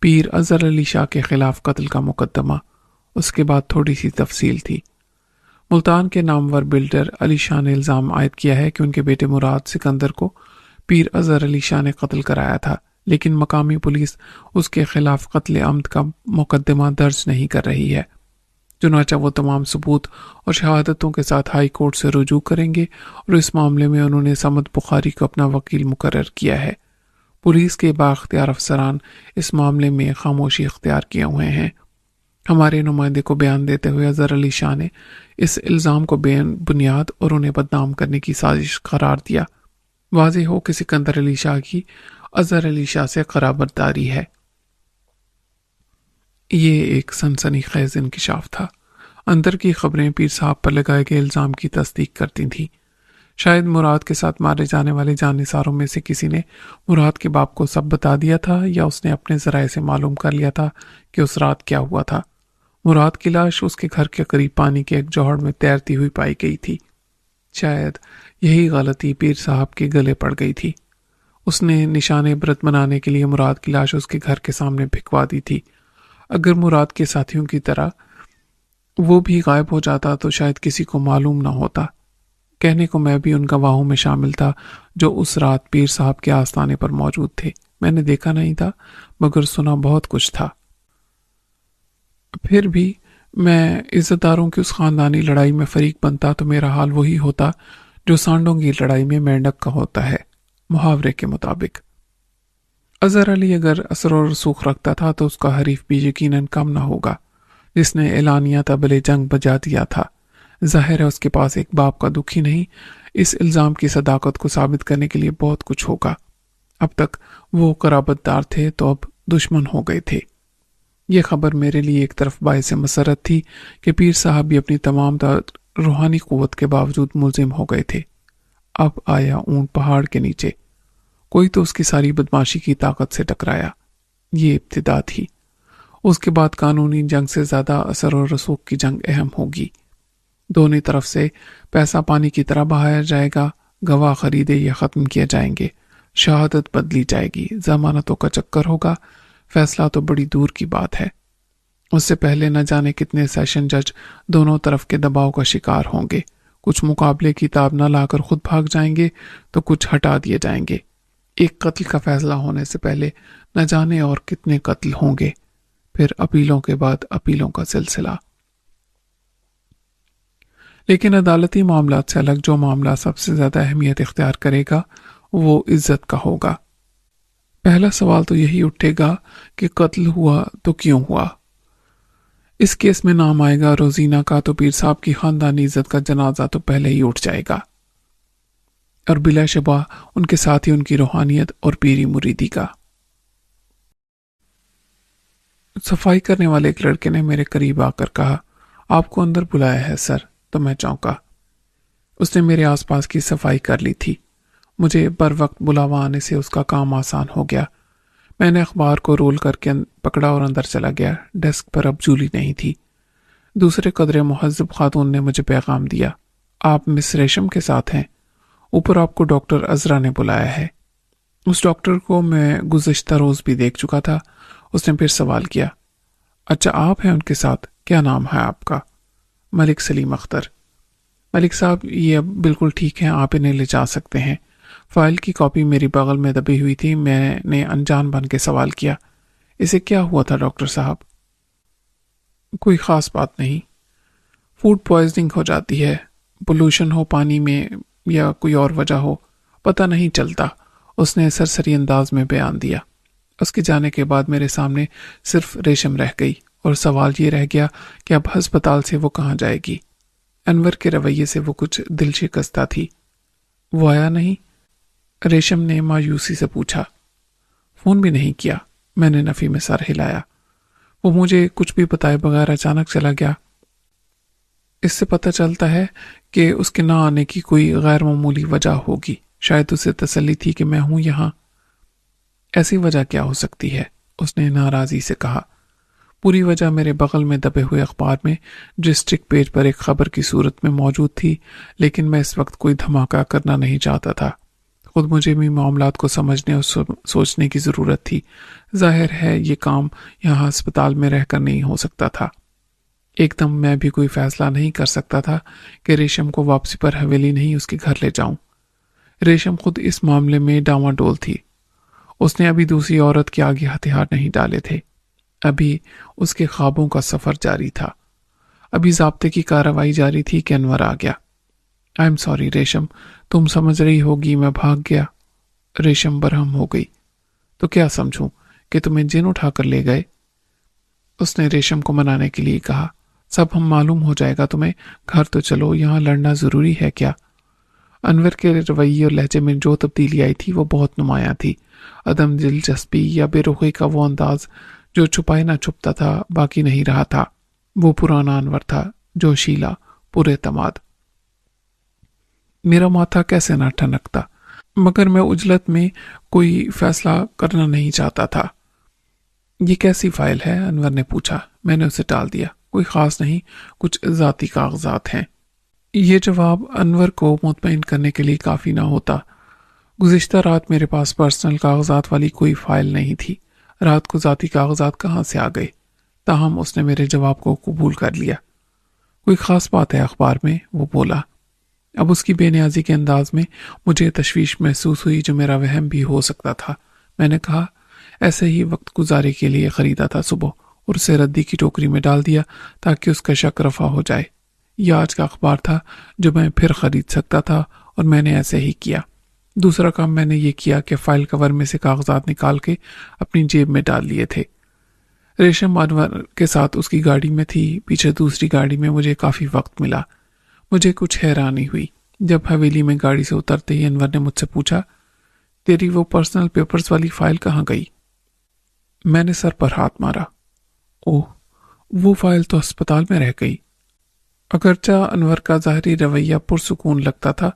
پیر اظہر علی شاہ کے خلاف قتل کا مقدمہ۔ اس کے بعد تھوڑی سی تفصیل تھی۔ ملتان کے نامور بلڈر علی شاہ نے الزام عائد کیا ہے کہ ان کے بیٹے مراد سکندر کو پیر اظہر علی شاہ نے قتل کرایا تھا، لیکن مقامی پولیس اس کے خلاف قتل عمد کا مقدمہ درج نہیں کر رہی ہے۔ چنانچہ وہ تمام ثبوت اور شہادتوں کے ساتھ ہائی کورٹ سے رجوع کریں گے اور اس معاملے میں انہوں نے صمد بخاری کو اپنا وکیل مقرر کیا ہے۔ پولیس کے بااختیار افسران اس معاملے میں خاموشی اختیار کیے ہوئے ہیں۔ ہمارے نمائندے کو بیان دیتے ہوئے اظہر علی شاہ نے اس الزام کو بے بنیاد اور انہیں بدنام کرنے کی سازش قرار دیا۔ واضح ہو کہ سکندر علی شاہ کی اظہر علی شاہ سے قرابت داری ہے۔ یہ ایک سنسنی خیز انکشاف تھا۔ اندر کی خبریں پیر صاحب پر لگائے گئے الزام کی تصدیق کرتی تھیں۔ شاید مراد کے ساتھ مارے جانے والے جانثاروں میں سے کسی نے مراد کے باپ کو سب بتا دیا تھا، یا اس نے اپنے ذرائع سے معلوم کر لیا تھا کہ اس رات کیا ہوا تھا۔ مراد کی لاش اس کے گھر کے قریب پانی کے ایک جوہڑ میں تیرتی ہوئی پائی گئی تھی۔ شاید یہی غلطی پیر صاحب کے گلے پڑ گئی تھی۔ اس نے نشان عبرت بنانے کے لیے مراد کی لاش اس کے گھر کے سامنے پھینکوا دی تھی۔ اگر مراد کے ساتھیوں کی طرح وہ بھی غائب ہو جاتا تو شاید کسی کو معلوم نہ ہوتا۔ کہنے کو میں بھی ان گواہوں میں شامل تھا جو اس رات پیر صاحب کے آستانے پر موجود تھے۔ میں نے دیکھا نہیں تھا، مگر سنا بہت کچھ تھا۔ پھر بھی میں عزت داروں کی اس خاندانی لڑائی میں فریق بنتا تو میرا حال وہی ہوتا جو سانڈوں کی لڑائی میں مینڈک کا ہوتا ہے، محاورے کے مطابق۔ اظہر علی اگر اثر و رسوخ رکھتا تھا تو اس کا حریف بھی یقیناً کم نہ ہوگا، جس نے اعلانیہ طبلِ جنگ بجا دیا تھا۔ ظاہر ہے اس کے پاس ایک باپ کا دکھ ہی نہیں، اس الزام کی صداقت کو ثابت کرنے کے لیے بہت کچھ ہوگا۔ اب تک وہ قرابت دار تھے تو اب دشمن ہو گئے تھے۔ یہ خبر میرے لیے ایک طرف باعث مسرت تھی کہ پیر صاحب بھی اپنی تمام روحانی قوت کے باوجود ملزم ہو گئے تھے۔ اب آیا اونٹ پہاڑ کے نیچے، کوئی تو اس کی ساری بدماشی کی طاقت سے ٹکرایا۔ یہ ابتدا تھی۔ اس کے بعد قانونی جنگ سے زیادہ اثر و رسوخ کی جنگ اہم ہوگی۔ دونوں طرف سے پیسہ پانی کی طرح بہایا جائے گا، گواہ خریدے یا ختم کیے جائیں گے، شہادت بدلی جائے گی، ضمانتوں کا چکر ہوگا۔ فیصلہ تو بڑی دور کی بات ہے۔ اس سے پہلے نہ جانے کتنے سیشن جج دونوں طرف کے دباؤ کا شکار ہوں گے۔ کچھ مقابلے کی تاب نہ لا کر خود بھاگ جائیں گے تو کچھ ہٹا دیے جائیں گے۔ ایک قتل کا فیصلہ ہونے سے پہلے نہ جانے اور کتنے قتل ہوں گے، پھر اپیلوں کے بعد اپیلوں کا سلسلہ۔ لیکن عدالتی معاملات سے الگ جو معاملہ سب سے زیادہ اہمیت اختیار کرے گا وہ عزت کا ہوگا۔ پہلا سوال تو یہی اٹھے گا کہ قتل ہوا تو کیوں ہوا؟ اس کیس میں نام آئے گا روزینہ کا تو پیر صاحب کی خاندانی عزت کا جنازہ تو پہلے ہی اٹھ جائے گا، اور بلا شبہ ان کے ساتھ ہی ان کی روحانیت اور پیری مریدی کا۔ صفائی کرنے والے ایک لڑکے نے میرے قریب آ کر کہا، آپ کو اندر بلایا ہے سر۔ تو میں چونکا۔ اس نے میرے آس پاس کی صفائی کر لی تھی۔ مجھے بر وقت بلاوا آنے سے اس کا کام آسان ہو گیا۔ میں نے اخبار کو رول کر کے پکڑا اور اندر چلا گیا۔ ڈیسک پر اب جولی نہیں تھی۔ دوسرے قدرے مہذب خاتون نے مجھے پیغام دیا، آپ مس ریشم کے ساتھ ہیں، اوپر آپ کو ڈاکٹر عذرا نے بلایا ہے۔ اس ڈاکٹر کو میں گزشتہ روز بھی دیکھ چکا تھا۔ اس نے پھر سوال کیا، اچھا آپ ہیں ان کے ساتھ، کیا نام ہے آپ کا؟ ملک سلیم اختر۔ ملک صاحب یہ اب بالکل ٹھیک ہیں، آپ انہیں لے جا سکتے ہیں۔ فائل کی کاپی میری بغل میں دبی ہوئی تھی۔ میں نے انجان بن کے سوال کیا، اسے کیا ہوا تھا ڈاکٹر صاحب؟ کوئی خاص بات نہیں، فوڈ پوائزننگ ہو جاتی ہے، پولوشن ہو پانی میں یا کوئی اور وجہ ہو، پتہ نہیں چلتا، اس نے سرسری انداز میں بیان دیا۔ اس کے جانے کے بعد میرے سامنے صرف ریشم رہ گئی اور سوال یہ رہ گیا کہ اب ہسپتال سے وہ کہاں جائے گی۔ انور کے رویے سے وہ کچھ دل شکستہ تھی۔ وہ آیا نہیں؟ ریشم نے مایوسی سے پوچھا۔ فون بھی نہیں کیا؟ میں نے نفی میں سر ہلایا۔ وہ مجھے کچھ بھی بتائے بغیر اچانک چلا گیا۔ اس سے پتہ چلتا ہے کہ اس کے نہ آنے کی کوئی غیر معمولی وجہ ہوگی، شاید اسے تسلی تھی کہ میں ہوں یہاں۔ ایسی وجہ کیا ہو سکتی ہے؟ اس نے ناراضی سے کہا۔ پوری وجہ میرے بغل میں دبے ہوئے اخبار میں ڈسٹرکٹ پیج پر ایک خبر کی صورت میں موجود تھی، لیکن میں اس وقت کوئی دھماکہ کرنا نہیں چاہتا تھا۔ خود مجھے بھی معاملات کو سمجھنے اور سوچنے کی ضرورت تھی۔ ظاہر ہے یہ کام یہاں ہسپتال میں رہ کر نہیں ہو سکتا تھا۔ ایک دم میں بھی کوئی فیصلہ نہیں کر سکتا تھا کہ ریشم کو واپسی پر حویلی نہیں اس کے گھر لے جاؤں۔ ریشم خود اس معاملے میں ڈاواڈول تھی۔ اس نے ابھی دوسری عورت کے آگے ہتھیار نہیں ڈالے تھے۔ ابھی اس کے خوابوں کا سفر جاری تھا۔ ابھی ضابطے کی کارروائی جاری تھی کہ انور آ گیا۔ آئی ایم سوری ریشم، تم سمجھ رہی ہوگی میں بھاگ گیا۔ ریشم برہم ہو گئی۔ تو کیا سمجھوں کہ تمہیں جن اٹھا کر لے گئے؟ اس نے ریشم کو منانے کے لیے کہا۔ سب ہم معلوم ہو جائے گا تمہیں، گھر تو چلو، یہاں لڑنا ضروری ہے کیا؟ انور کے رویے اور لہجے میں جو تبدیلی آئی تھی وہ بہت نمایاں تھی۔ عدم دلچسپی یا بے رخی کا وہ انداز جو چھپائے نہ چھپتا تھا باقی نہیں رہا تھا۔ وہ پرانا انور تھا، جوشیلا، پراعتماد۔ میرا ماتھا کیسے نہ ٹھنکتا، مگر میں عجلت میں کوئی فیصلہ کرنا نہیں چاہتا تھا۔ یہ کیسی فائل ہے؟ انور نے پوچھا۔ میں نے اسے ٹال دیا۔ کوئی خاص نہیں، کچھ ذاتی کاغذات ہیں۔ یہ جواب انور کو مطمئن کرنے کے لیے کافی نہ ہوتا۔ گزشتہ رات میرے پاس پرسنل کاغذات والی کوئی فائل نہیں تھی۔ رات کو ذاتی کاغذات کہاں سے آ گئے؟ تاہم اس نے میرے جواب کو قبول کر لیا۔ کوئی خاص بات ہے اخبار میں؟ وہ بولا۔ اب اس کی بے نیازی کے انداز میں مجھے تشویش محسوس ہوئی جو میرا وہم بھی ہو سکتا تھا۔ میں نے کہا، ایسے ہی وقت گزارے کے لیے خریدا تھا صبح، اور اسے ردی کی ٹوکری میں ڈال دیا تاکہ اس کا شک رفع ہو جائے۔ یہ آج کا اخبار تھا جو میں پھر خرید سکتا تھا، اور میں نے ایسے ہی کیا۔ دوسرا کام میں نے یہ کیا کہ فائل کور میں سے کاغذات نکال کے اپنی جیب میں ڈال لیے تھے۔ ریشم انور کے ساتھ اس کی گاڑی میں تھی۔ پیچھے دوسری گاڑی میں مجھے کافی وقت ملا۔ مجھے کچھ حیرانی ہوئی جب حویلی میں گاڑی سے اترتے ہی انور نے مجھ سے پوچھا، تیری وہ پرسنل پیپرز والی فائل کہاں گئی؟ میں نے سر پر ہاتھ مارا۔ اوہ، وہ فائل تو ہسپتال میں رہ گئی۔ اگرچہ انور کا ظاہری رویہ پرسکون لگتا تھا،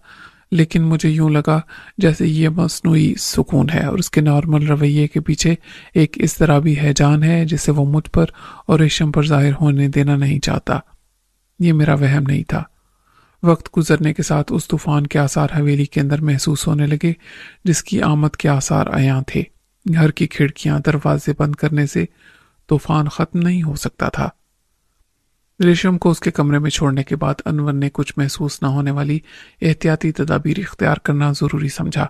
لیکن مجھے یوں لگا جیسے یہ مصنوعی سکون ہے، اور اس کے نارمل رویے کے پیچھے ایک اضطرابی ہیجان ہے جسے وہ مجھ پر اور ریشم پر ظاہر ہونے دینا نہیں چاہتا۔ یہ میرا وہم نہیں تھا۔ وقت گزرنے کے ساتھ اس طوفان کے آثار حویلی کے اندر محسوس ہونے لگے جس کی آمد کے آثار عیاں تھے۔ گھر کی کھڑکیاں دروازے بند کرنے سے طوفان ختم نہیں ہو سکتا تھا۔ ریشم کو اس کے کمرے میں چھوڑنے کے بعد انور نے کچھ محسوس نہ ہونے والی احتیاطی تدابیر اختیار کرنا ضروری سمجھا۔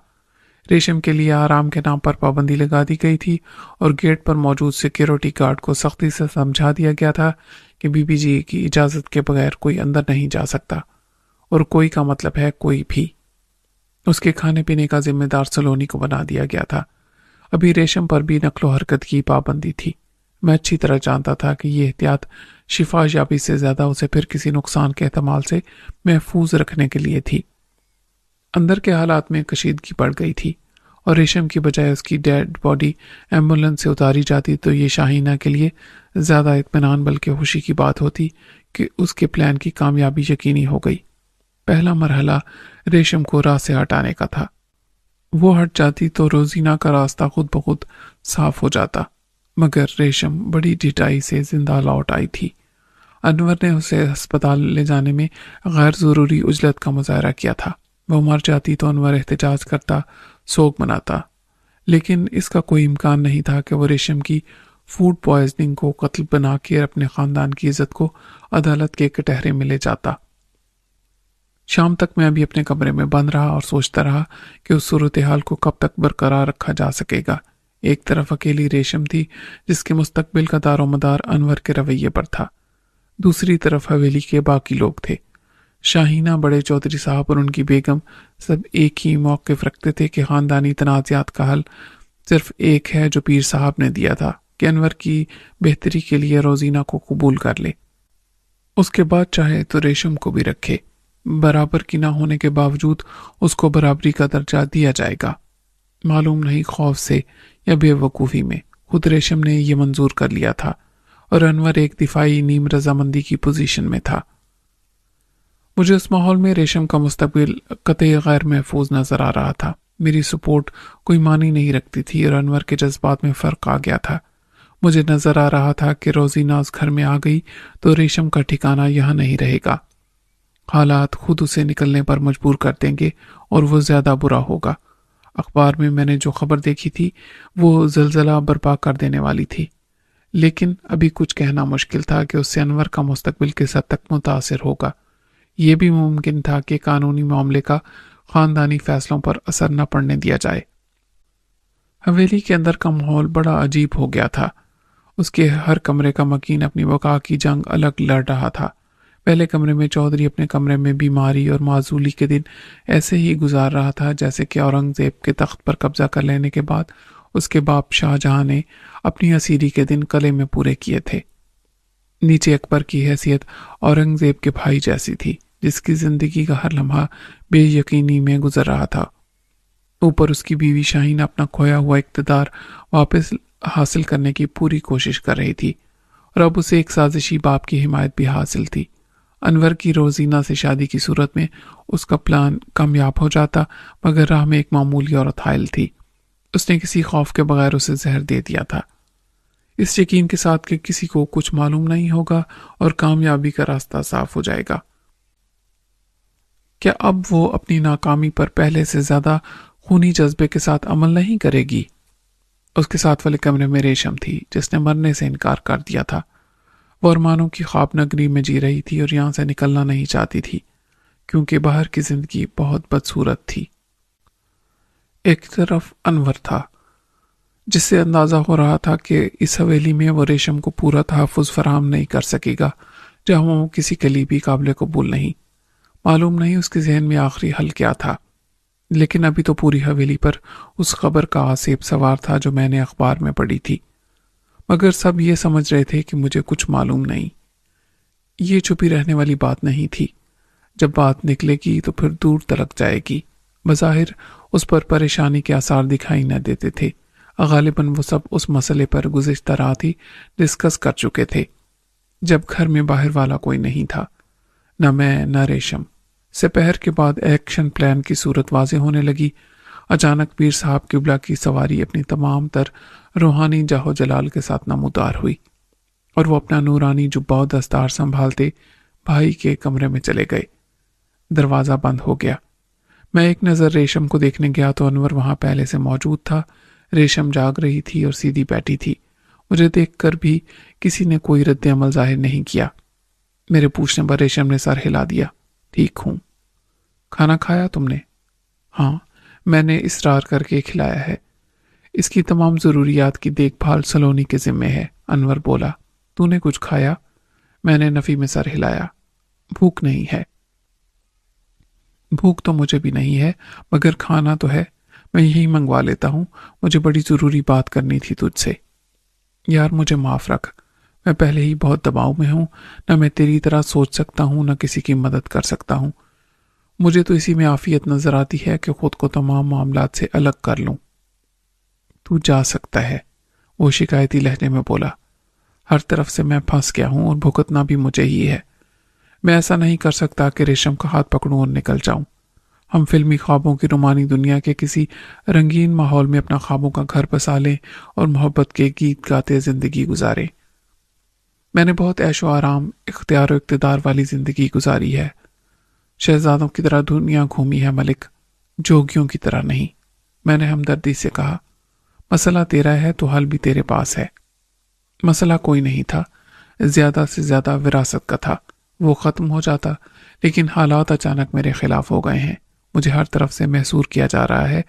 ریشم کے لیے آرام کے نام پر پابندی لگا دی گئی تھی، اور گیٹ پر موجود سیکیورٹی گارڈ کو سختی سے سمجھا دیا گیا تھا کہ بی بی جی کی اجازت کے بغیر کوئی اندر نہیں جا سکتا، اور کوئی کا مطلب ہے کوئی بھی۔ اس کے کھانے پینے کا ذمہ دار سلونی کو بنا دیا گیا تھا۔ ابھی ریشم پر بھی نقل و حرکت کی پابندی تھی۔ میں اچھی طرح جانتا تھا کہ یہ احتیاط شفا یابی سے زیادہ اسے پھر کسی نقصان کے احتمال سے محفوظ رکھنے کے لیے تھی۔ اندر کے حالات میں کشیدگی بڑھ گئی تھی، اور ریشم کی بجائے اس کی ڈیڈ باڈی ایمبولینس سے اتاری جاتی تو یہ شاہینہ کے لیے زیادہ اطمینان بلکہ خوشی کی بات ہوتی کہ اس کے پلان کی کامیابی یقینی ہو گئی۔ پہلا مرحلہ ریشم کو راہ سے ہٹانے کا تھا۔ وہ ہٹ جاتی تو روزینہ کا راستہ خود بخود صاف ہو جاتا، مگر ریشم بڑی ڈھٹائی سے زندہ لوٹ آئی تھی۔ انور نے اسے ہسپتال لے جانے میں غیر ضروری عجلت کا مظاہرہ کیا تھا۔ وہ مر جاتی تو انور احتجاج کرتا، سوگ مناتا، لیکن اس کا کوئی امکان نہیں تھا کہ وہ ریشم کی فوڈ پوائزننگ کو قتل بنا کے اپنے خاندان کی عزت کو عدالت کے کٹہرے میں لے جاتا۔ شام تک میں ابھی اپنے کمرے میں بند رہا اور سوچتا رہا کہ اس صورتحال کو کب تک برقرار رکھا جا سکے گا۔ ایک طرف اکیلی ریشم تھی جس کے مستقبل کا دار و مدار انور کے رویے پر تھا، دوسری طرف حویلی کے باقی لوگ تھے۔ شاہینہ، بڑے چودھری صاحب اور ان کی بیگم سب ایک ہی موقف رکھتے تھے کہ خاندانی تنازعات کا حل صرف ایک ہے جو پیر صاحب نے دیا تھا کہ انور کی بہتری کے لیے روزینہ کو قبول کر لے، اس کے بعد چاہے تو ریشم کو بھی رکھے۔ برابر کی نہ ہونے کے باوجود اس کو برابری کا درجہ دیا جائے گا۔ معلوم نہیں خوف سے یا بے وقوفی میں خود ریشم نے یہ منظور کر لیا تھا، اور انور ایک دفاعی نیم رضامندی کی پوزیشن میں تھا۔ مجھے اس ماحول میں ریشم کا مستقبل قطعی غیر محفوظ نظر آ رہا تھا۔ میری سپورٹ کوئی معنی نہیں رکھتی تھی، اور انور کے جذبات میں فرق آ گیا تھا۔ مجھے نظر آ رہا تھا کہ روزینہ اس گھر میں آ گئی تو ریشم کا ٹھکانہ یہاں نہیں رہے گا۔ حالات خود اسے نکلنے پر مجبور کر دیں گے، اور وہ زیادہ برا ہوگا۔ اخبار میں میں نے جو خبر دیکھی تھی وہ زلزلہ برپا کر دینے والی تھی، لیکن ابھی کچھ کہنا مشکل تھا کہ اس سے انور کا مستقبل کس حد تک متاثر ہوگا۔ یہ بھی ممکن تھا کہ قانونی معاملے کا خاندانی فیصلوں پر اثر نہ پڑنے دیا جائے۔ حویلی کے اندر کا ماحول بڑا عجیب ہو گیا تھا۔ اس کے ہر کمرے کا مکین اپنی بقا کی جنگ الگ لڑ رہا تھا۔ پہلے کمرے میں چودھری اپنے کمرے میں بیماری اور معزولی کے دن ایسے ہی گزار رہا تھا جیسے کہ اورنگزیب کے تخت پر قبضہ کر لینے کے بعد اس کے باپ شاہ جہاں نے اپنی اسیری کے دن قلعے میں پورے کیے تھے۔ نیچے اکبر کی حیثیت اورنگزیب کے بھائی جیسی تھی، جس کی زندگی کا ہر لمحہ بے یقینی میں گزر رہا تھا۔ اوپر اس کی بیوی شاہین اپنا کھویا ہوا اقتدار واپس حاصل کرنے کی پوری کوشش کر رہی تھی، اور اب اسے ایک سازشی باپ کی حمایت بھی حاصل تھی۔ انور کی روزینہ سے شادی کی صورت میں اس کا پلان کامیاب ہو جاتا، مگر راہ میں ایک معمولی عورت حائل تھی۔ اس نے کسی خوف کے بغیر اسے زہر دے دیا تھا، اس یقین کے ساتھ کہ کسی کو کچھ معلوم نہیں ہوگا اور کامیابی کا راستہ صاف ہو جائے گا۔ کیا اب وہ اپنی ناکامی پر پہلے سے زیادہ خونی جذبے کے ساتھ عمل نہیں کرے گی؟ اس کے ساتھ والے کمرے میں ریشم تھی، جس نے مرنے سے انکار کر دیا تھا۔ وہ ارمانوں کی خواب نگری میں جی رہی تھی اور یہاں سے نکلنا نہیں چاہتی تھی، کیونکہ باہر کی زندگی بہت بدصورت تھی۔ ایک طرف انور تھا، جس سے اندازہ ہو رہا تھا کہ اس حویلی میں وہ ریشم کو پورا تحفظ فراہم نہیں کر سکے گا، جہاں وہ کسی کے لیے بھی قابل قبول نہیں۔ معلوم نہیں اس کے ذہن میں آخری حل کیا تھا، لیکن ابھی تو پوری حویلی پر اس خبر کا آسیب سوار تھا جو میں نے اخبار میں پڑھی تھی، مگر سب یہ سمجھ رہے تھے کہ مجھے کچھ معلوم نہیں۔ یہ چھپی رہنے والی بات نہیں تھی، جب بات نکلے گی تو پھر دور تلک جائے گی۔ بظاہر اس پر پریشانی کے آثار دکھائی نہ دیتے تھے، غالباً وہ سب اس مسئلے پر گزشتہ رات ہی ڈسکس کر چکے تھے، جب گھر میں باہر والا کوئی نہیں تھا، نہ میں نہ ریشم۔ سپہر کے بعد ایکشن پلان کی صورت واضح ہونے لگی۔ اچانک پیر صاحب قبلہ کی سواری اپنی تمام تر روحانی جاہ و جلال کے ساتھ نمودار ہوئی، اور وہ اپنا نورانی جبہ و دستار سنبھالتے بھائی کے کمرے میں چلے گئے۔ دروازہ بند ہو گیا۔ میں ایک نظر ریشم کو دیکھنے گیا تو انور وہاں پہلے سے موجود تھا۔ ریشم جاگ رہی تھی اور سیدھی بیٹھی تھی۔ مجھے دیکھ کر بھی کسی نے کوئی رد عمل ظاہر نہیں کیا۔ میرے پوچھنے پر ریشم نے سر ہلا دیا۔ ٹھیک ہوں۔ کھانا کھایا تم نے؟ ہاں، میں نے اصرار کر کے کھلایا ہے۔ اس کی تمام ضروریات کی دیکھ بھال سلونی کے ذمے ہے، انور بولا۔ تو نے کچھ کھایا؟ میں نے نفی میں سر ہلایا۔ بھوک نہیں ہے۔ بھوک تو مجھے بھی نہیں ہے، مگر کھانا تو ہے، میں یہی منگوا لیتا ہوں۔ مجھے بڑی ضروری بات کرنی تھی تجھ سے۔ یار مجھے معاف رکھ، میں پہلے ہی بہت دباؤ میں ہوں، نہ میں تیری طرح سوچ سکتا ہوں نہ کسی کی مدد کر سکتا ہوں۔ مجھے تو اسی میں عافیت نظر آتی ہے کہ خود کو تمام معاملات سے الگ کر لوں۔ تو جا سکتا ہے، وہ شکایتی لہجے میں بولا۔ ہر طرف سے میں پھنس گیا ہوں اور بھگتنا بھی مجھے ہی ہے۔ میں ایسا نہیں کر سکتا کہ ریشم کا ہاتھ پکڑوں اور نکل جاؤں۔ ہم فلمی خوابوں کی رومانی دنیا کے کسی رنگین ماحول میں اپنا خوابوں کا گھر بسا لیں اور محبت کے گیت گاتے زندگی گزاریں۔ میں نے بہت عیش و آرام، اختیار و اقتدار والی زندگی گزاری ہے۔ شہزادوں کی طرح دنیا گھومی ہے ملک، جوگیوں کی طرح نہیں۔ میں نے ہمدردی سے کہا۔ مسئلہ تیرا ہے تو حل بھی تیرے پاس ہے۔ مسئلہ کوئی نہیں تھا، زیادہ سے زیادہ وراثت کا تھا۔ وہ ختم ہو جاتا، لیکن حالات اچانک میرے خلاف ہو گئے ہیں۔ مجھے ہر طرف سے محصور کیا جا رہا ہے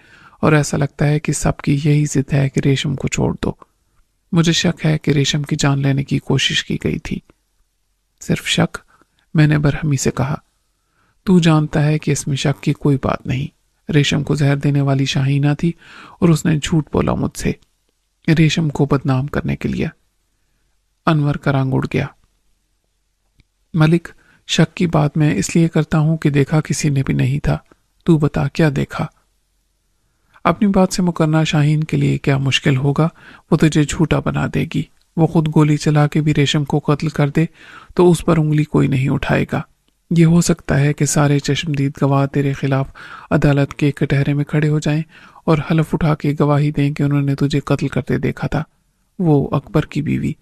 اور ایسا لگتا ہے کہ سب کی یہی ضد ہے کہ ریشم کو چھوڑ دو۔ مجھے شک ہے کہ ریشم کی جان لینے کی کوشش کی گئی تھی۔ صرف شک؟ میں نے برہمی سے کہا۔ تو جانتا ہے کہ اس میں شک کی کوئی بات نہیں۔ ریشم کو زہر دینے والی شاہینہ تھی اور اس نے جھوٹ بولا مجھ سے، ریشم کو بدنام کرنے کے لیے۔ انور کا رنگ اڑ گیا۔ ملک، شک کی بات میں اس لیے کرتا ہوں کہ دیکھا کسی نے بھی نہیں تھا۔ تو بتا کیا دیکھا؟ اپنی بات سے مکرنا شاہین کے لیے کیا مشکل ہوگا؟ وہ تجھے جھوٹا بنا دے گی۔ وہ خود گولی چلا کے بھی ریشم کو قتل کر دے تو اس پر انگلی کوئی نہیں اٹھائے گا۔ یہ ہو سکتا ہے کہ سارے چشمدید گواہ تیرے خلاف عدالت کے کٹہرے میں کھڑے ہو جائیں اور حلف اٹھا کے گواہی دیں کہ انہوں نے تجھے قتل کرتے دیکھا تھا۔ وہ اکبر کی بیوی،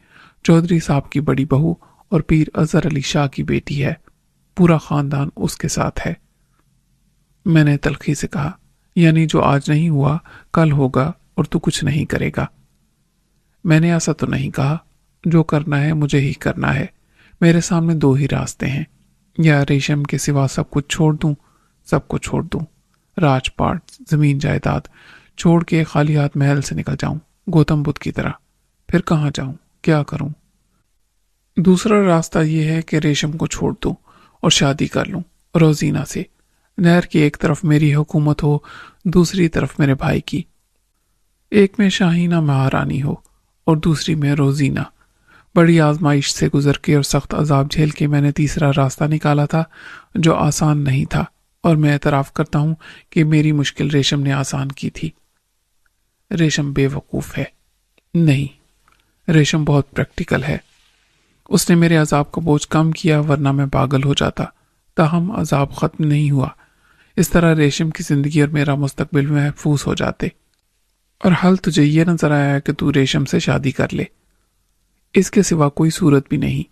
چودھری صاحب کی بڑی بہو اور پیر اظہر علی شاہ کی بیٹی ہے۔ پورا خاندان اس کے ساتھ ہے۔ میں نے تلخی سے کہا۔ یعنی جو آج نہیں ہوا کل ہوگا اور تو کچھ نہیں کرے گا؟ میں نے ایسا تو نہیں کہا، جو کرنا ہے مجھے ہی کرنا ہے، میرے سامنے دو ہی راستے ہیں، یا ریشم کے سوا سب کچھ چھوڑ دوں، سب کو چھوڑ دوں، راج پاٹ، زمین جائیداد چھوڑ کے خالی ہاتھ محل سے نکل جاؤں گوتم بدھ کی طرح، پھر کہاں جاؤں، کیا کروں؟ دوسرا راستہ یہ ہے کہ ریشم کو چھوڑ دوں اور شادی کر لوں روزینہ سے، نہر کی ایک طرف میری حکومت ہو، دوسری طرف میرے بھائی کی، ایک میں شاہینہ مہارانی ہو اور دوسری میں روزینہ۔ بڑی آزمائش سے گزر کے اور سخت عذاب جھیل کے میں نے تیسرا راستہ نکالا تھا جو آسان نہیں تھا، اور میں اعتراف کرتا ہوں کہ میری مشکل ریشم نے آسان کی تھی۔ ریشم بے وقوف ہے؟ نہیں، ریشم بہت پریکٹیکل ہے۔ اس نے میرے عذاب کا بوجھ کم کیا، ورنہ میں پاگل ہو جاتا۔ تاہم عذاب ختم نہیں ہوا، اس طرح ریشم کی زندگی اور میرا مستقبل محفوظ ہو جاتے، اور حل تجھے یہ نظر آیا کہ تو ریشم سے شادی کر لے، اس کے سوا کوئی صورت بھی نہیں۔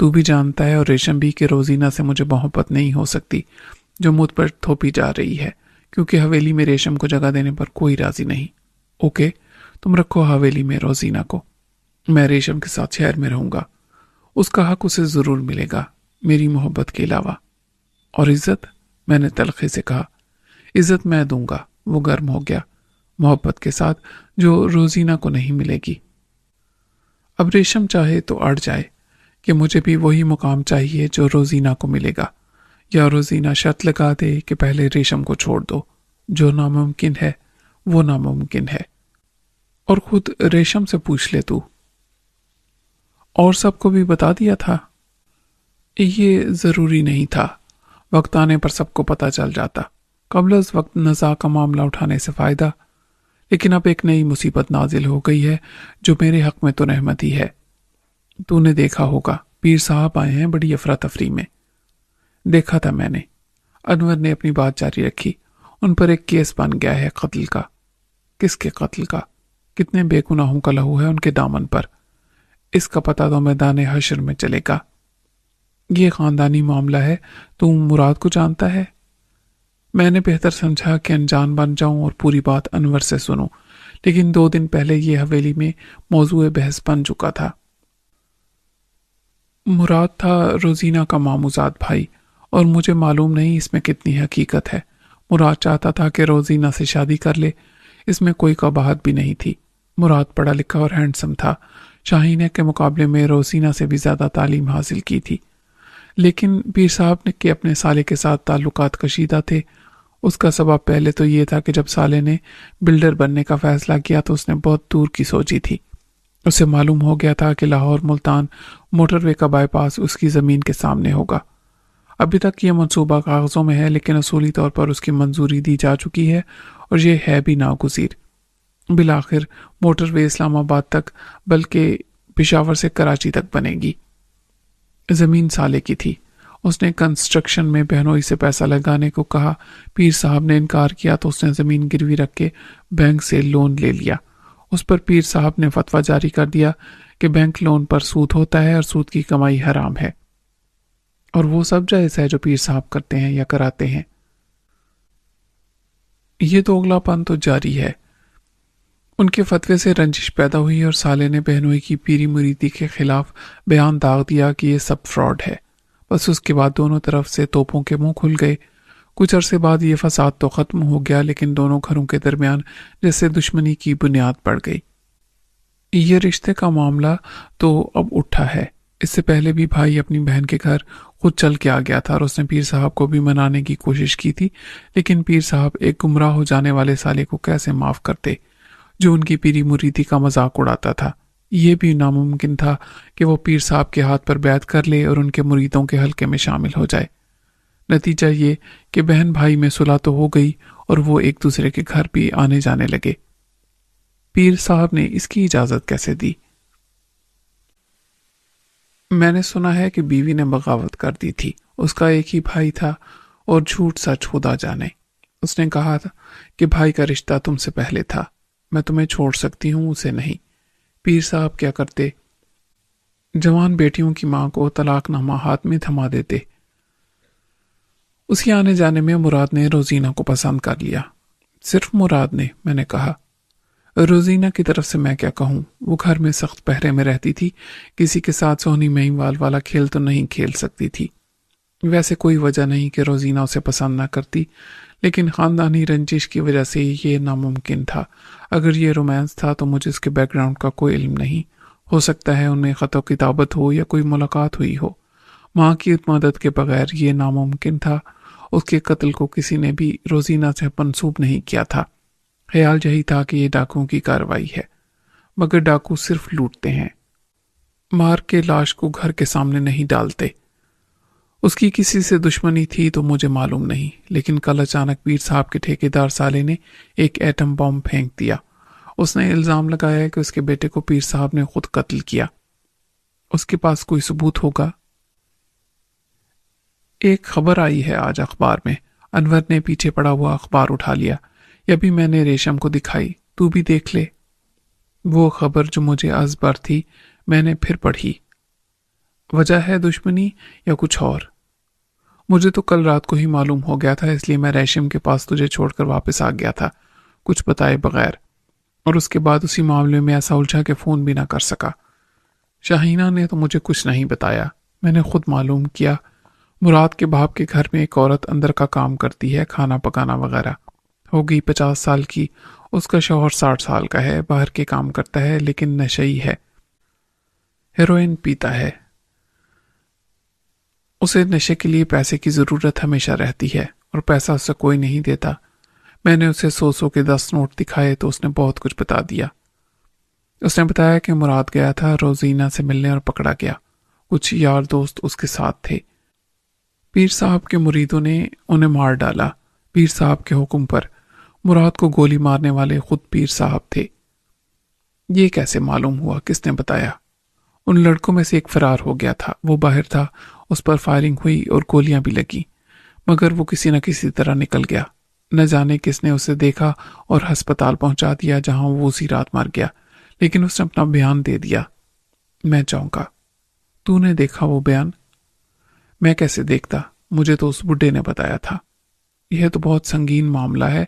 تو بھی جانتا ہے اور ریشم بھی کہ روزینہ سے مجھے محبت نہیں ہو سکتی جو مجھ پر تھوپی جا رہی ہے، کیونکہ حویلی میں ریشم کو جگہ دینے پر کوئی راضی نہیں۔ اوکے، تم رکھو حویلی میں روزینہ کو، میں ریشم کے ساتھ شہر میں رہوں گا، اس کا حق اسے ضرور ملے گا میری محبت کے علاوہ۔ اور عزت؟ میں نے تلخی سے کہا، عزت میں دوں گا۔ وہ گرم ہو گیا، محبت کے ساتھ جو روزینہ کو نہیں ملے گی۔ اب ریشم چاہے تو اڑ جائے کہ مجھے بھی وہی مقام چاہیے جو روزینہ کو ملے گا، یا روزینہ شرط لگا دے کہ پہلے ریشم کو چھوڑ دو، جو ناممکن ہے وہ ناممکن ہے۔ اور خود ریشم سے پوچھ لے تو، اور سب کو بھی بتا دیا تھا؟ یہ ضروری نہیں تھا، وقت آنے پر سب کو پتہ چل جاتا، قبل از وقت نزاع کا معاملہ اٹھانے سے فائدہ۔ لیکن اب ایک نئی مصیبت نازل ہو گئی ہے جو میرے حق میں تو رحمت ہی ہے۔ تو نے دیکھا ہوگا پیر صاحب آئے ہیں بڑی افراتفری میں۔ دیکھا تھا میں نے۔ انور نے اپنی بات جاری رکھی، ان پر ایک کیس بن گیا ہے قتل کا۔ کس کے قتل کا؟ کتنے بے گناہوں کا لہو ہے ان کے دامن پر، اس کا پتہ تو میدان حشر میں چلے گا۔ یہ خاندانی معاملہ ہے، تو مراد کو جانتا ہے؟ میں نے بہتر سمجھا کہ انجان بن جاؤں اور پوری بات انور سے سنوں، لیکن 2 دن پہلے یہ حویلی میں موضوع بحث بن چکا تھا۔ مراد تھا روزینہ کا ماموزاد بھائی، اور مجھے معلوم نہیں اس میں کتنی حقیقت ہے۔ مراد چاہتا تھا کہ روزینہ سے شادی کر لے، اس میں کوئی قباحت بھی نہیں تھی۔ مراد پڑھا لکھا اور ہینڈسم تھا، شاہینہ کے مقابلے میں روزینہ سے بھی زیادہ تعلیم حاصل کی تھی، لیکن پیر صاحب نے کہ اپنے سالے کے ساتھ تعلقات کشیدہ تھے۔ اس کا سبب پہلے تو یہ تھا کہ جب سالے نے بلڈر بننے کا فیصلہ کیا تو اس نے بہت دور کی سوچی تھی۔ اسے معلوم ہو گیا تھا کہ لاہور ملتان موٹر وے کا بائی پاس اس کی زمین کے سامنے ہوگا۔ ابھی تک یہ منصوبہ کاغذوں میں ہے، لیکن اصولی طور پر اس کی منظوری دی جا چکی ہے، اور یہ ہے بھی ناگزیر۔ بالآخر موٹر وے اسلام آباد تک بلکہ پشاور سے کراچی تک بنے گی۔ زمین سالے کی تھی، اس نے کنسٹرکشن میں بہنوئی سے پیسہ لگانے کو کہا، پیر صاحب نے انکار کیا تو اس نے زمین گروی رکھ کے بینک سے لون لے لیا۔ اس پر پیر صاحب نے فتویٰ جاری کر دیا کہ بینک لون پر سود ہوتا ہے اور سود کی کمائی حرام ہے، اور وہ سب جائز ہے جو پیر صاحب کرتے ہیں یا کراتے ہیں۔ یہ دوغلا پن تو جاری ہے۔ ان کے فتوے سے رنجش پیدا ہوئی اور سالے نے بہنوئی کی پیری مریدی کے خلاف بیان داغ دیا کہ یہ سب فراڈ ہے۔ بس اس کے بعد دونوں طرف سے توپوں کے منہ کھل گئے۔ کچھ عرصے بعد یہ فساد تو ختم ہو گیا، لیکن دونوں گھروں کے درمیان جیسے دشمنی کی بنیاد پڑ گئی۔ یہ رشتے کا معاملہ تو اب اٹھا ہے۔ اس سے پہلے بھی بھائی اپنی بہن کے گھر خود چل کے آ گیا تھا، اور اس نے پیر صاحب کو بھی منانے کی کوشش کی تھی، لیکن پیر صاحب ایک گمراہ ہو جانے والے سالے کو کیسے معاف کرتے جو ان کی پیری مریدی کا مذاق اڑاتا تھا۔ یہ بھی ناممکن تھا کہ وہ پیر صاحب کے ہاتھ پر بیعت کر لے اور ان کے مریدوں کے حلقے میں شامل ہو جائے۔ نتیجہ یہ کہ بہن بھائی میں صلح تو ہو گئی اور وہ ایک دوسرے کے گھر بھی آنے جانے لگے۔ پیر صاحب نے اس کی اجازت کیسے دی؟ میں نے سنا ہے کہ بیوی نے بغاوت کر دی تھی۔ اس کا ایک ہی بھائی تھا اور جھوٹ سچ خدا جانے۔ اس نے کہا تھا کہ بھائی کا رشتہ تم سے پہلے تھا، میں تمہیں چھوڑ سکتی ہوں، اسے نہیں۔ پیر صاحب کیا کرتے؟ جوان بیٹیوں کی ماں کو طلاق نامہ ہاتھ میں تھما دیتے۔ اسی آنے جانے میں مراد نے روزینہ کو پسند کر لیا۔ صرف مراد نے، میں نے کہا۔ روزینہ کی طرف سے میں کیا کہوں، وہ گھر میں سخت پہرے میں رہتی تھی، کسی کے ساتھ سونی مہیوال والا کھیل تو نہیں کھیل سکتی تھی۔ ویسے کوئی وجہ نہیں کہ روزینہ اسے پسند نہ کرتی، لیکن خاندانی رنجش کی وجہ سے یہ ناممکن تھا۔ اگر یہ رومانس تھا تو مجھے اس کے بیک گراؤنڈ کا کوئی علم نہیں، ہو سکتا ہے ان میں خط و کتابت ہو یا کوئی ملاقات ہوئی ہو۔ ماں کی مدد کے بغیر یہ ناممکن تھا۔ اس کے قتل کو کسی نے بھی روزینہ سے منسوب نہیں کیا تھا۔ خیال یہی تھا کہ یہ ڈاکوؤں کی کارروائی ہے، مگر ڈاکو صرف لوٹتے ہیں، مار کے لاش کو گھر کے سامنے نہیں ڈالتے۔ اس کی کسی سے دشمنی تھی تو مجھے معلوم نہیں، لیکن کل اچانک پیر صاحب کے ٹھیکیدار سالے نے ایک ایٹم بم پھینک دیا۔ اس نے الزام لگایا کہ اس کے بیٹے کو پیر صاحب نے خود قتل کیا۔ اس کے پاس کوئی ثبوت ہوگا؟ ایک خبر آئی ہے آج اخبار میں۔ انور نے پیچھے پڑا ہوا اخبار اٹھا لیا۔ یہ بھی میں نے ریشم کو دکھائی، تو بھی دیکھ لے۔ وہ خبر جو مجھے ازبر تھی میں نے پھر پڑھی۔ وجہ ہے دشمنی یا کچھ اور؟ مجھے تو کل رات کو ہی معلوم ہو گیا تھا، اس لیے میں ریشم کے پاس تجھے چھوڑ کر واپس آ گیا تھا، کچھ بتائے بغیر، اور اس کے بعد اسی معاملے میں ایسا الجھا کہ فون بھی نہ کر سکا۔ شاہینہ نے تو مجھے کچھ نہیں بتایا، میں نے خود معلوم کیا۔ مراد کے باپ کے گھر میں ایک عورت اندر کا کام کرتی ہے، کھانا پکانا وغیرہ، ہوگی 50 سال کی۔ اس کا شوہر 60 سال کا ہے، باہر کے کام کرتا ہے لیکن نشئی ہے، ہیروئن پیتا ہے۔ اسے نشے کے لیے پیسے کی ضرورت ہمیشہ رہتی ہے، اور پیسہ اسے کوئی نہیں دیتا۔ میں نے اسے 100 کے 10 نوٹ دکھائے تو اس نے بہت کچھ بتا دیا۔ اس نے بتایا کہ مراد گیا تھا روزینہ سے ملنے اور پکڑا گیا، کچھ یار دوست اس کے ساتھ تھے۔ پیر صاحب کے مریدوں نے انہیں مار ڈالا، پیر صاحب کے حکم پر۔ مراد کو گولی مارنے والے خود پیر صاحب تھے۔ یہ کیسے معلوم ہوا؟ کس نے بتایا؟ ان لڑکوں میں سے ایک فرار ہو گیا تھا، وہ باہر تھا، اس پر فائرنگ ہوئی اور گولیاں بھی لگی، مگر وہ کسی نہ کسی طرح نکل گیا۔ نہ جانے کس نے اسے دیکھا اور ہسپتال پہنچا دیا، جہاں وہ اسی رات مر گیا، لیکن اس نے اپنا بیان دے دیا۔ میں چونکا۔ تو نے دیکھا وہ بیان؟ میں کیسے دیکھتا؟ مجھے تو اس بڈھے نے بتایا تھا۔ یہ تو بہت سنگین معاملہ ہے،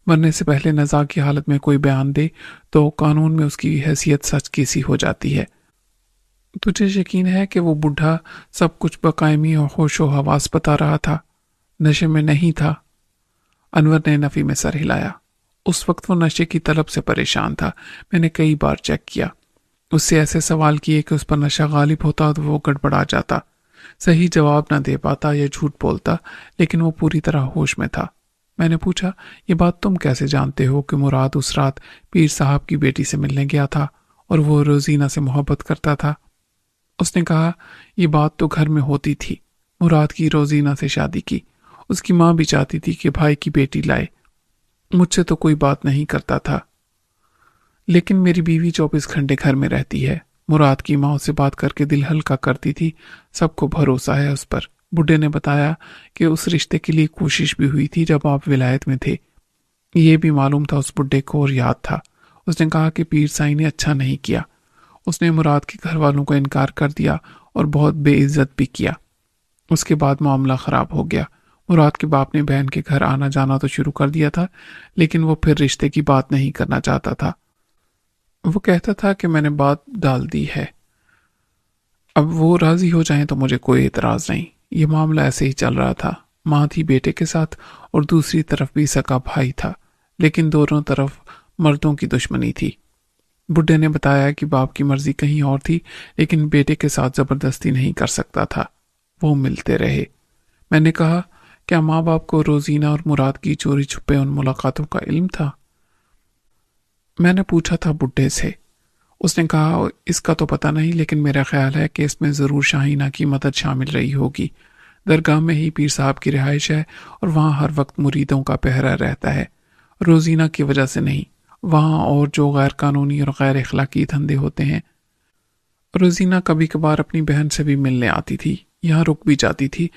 مرنے سے پہلے نزاع کی حالت میں کوئی بیان دے تو قانون میں اس کی حیثیت سچ کی سی ہو جاتی ہے۔ تجھے یقین ہے کہ وہ بڈھا سب کچھ بقائمی اور ہوش و حواس بتا رہا تھا، نشے میں نہیں تھا؟ انور نے نفی میں سر ہلایا۔ اس وقت وہ نشے کی طلب سے پریشان تھا، میں نے کئی بار چیک کیا، اس سے ایسے سوال کیے کہ اس پر نشہ غالب ہوتا تو وہ گڑبڑا جاتا، صحیح جواب نہ دے پاتا یا جھوٹ بولتا، لیکن وہ پوری طرح ہوش میں تھا۔ میں نے پوچھا، یہ بات تم کیسے جانتے ہو کہ مراد اس رات پیر صاحب کی بیٹی سے ملنے گیا تھا اور وہ روزینہ سے محبت کرتا تھا؟ اس نے کہا، یہ بات تو گھر میں ہوتی تھی، مراد کی روزینہ سے شادی کی، اس کی ماں بھی چاہتی تھی کہ بھائی کی بیٹی لائے، مجھ سے تو کوئی بات نہیں کرتا تھا، لیکن میری بیوی 24 گھنٹے گھر میں رہتی ہے، مراد کی ماں سے بات کر کے دل ہلکا کرتی تھی، سب کو بھروسہ ہے اس پر۔ بڈھے نے بتایا کہ اس رشتے کے لیے کوشش بھی ہوئی تھی جب آپ ولایت میں تھے، یہ بھی معلوم تھا اس بڈھے کو اور یاد تھا۔ اس نے کہا کہ پیر سائی نے اچھا نہیں کیا، اس نے مراد کے گھر والوں کو انکار کر دیا اور بہت بے عزت بھی کیا۔ اس کے بعد معاملہ خراب ہو گیا، مراد کے باپ نے بہن کے گھر آنا جانا تو شروع کر دیا تھا، لیکن وہ پھر رشتے کی بات نہیں کرنا چاہتا تھا۔ وہ کہتا تھا کہ میں نے بات ڈال دی ہے، اب وہ راضی ہو جائیں تو مجھے کوئی اعتراض نہیں۔ یہ معاملہ ایسے ہی چل رہا تھا، ماں تھی بیٹے کے ساتھ اور دوسری طرف بھی سکا بھائی تھا، لیکن دونوں طرف مردوں کی دشمنی تھی۔ بڈھے نے بتایا کہ باپ کی مرضی کہیں اور تھی، لیکن بیٹے کے ساتھ زبردستی نہیں کر سکتا تھا، وہ ملتے رہے۔ میں نے کہا، کیا ماں باپ کو روزینہ اور مراد کی چوری چھپے ان ملاقاتوں کا علم تھا؟ میں نے پوچھا تھا بڈھے سے۔ اس نے کہا، اس کا تو پتہ نہیں، لیکن میرا خیال ہے کہ اس میں ضرور شاہینہ کی مدد شامل رہی ہوگی۔ درگاہ میں ہی پیر صاحب کی رہائش ہے اور وہاں ہر وقت مریدوں کا پہرا رہتا ہے، روزینہ کی وجہ سے نہیں، وہاں اور جو غیر قانونی اور غیر اخلاقی دھندے ہوتے ہیں۔ روزینہ کبھی کبھار اپنی بہن سے بھی ملنے آتی تھی، یہاں رک بھی جاتی تھی۔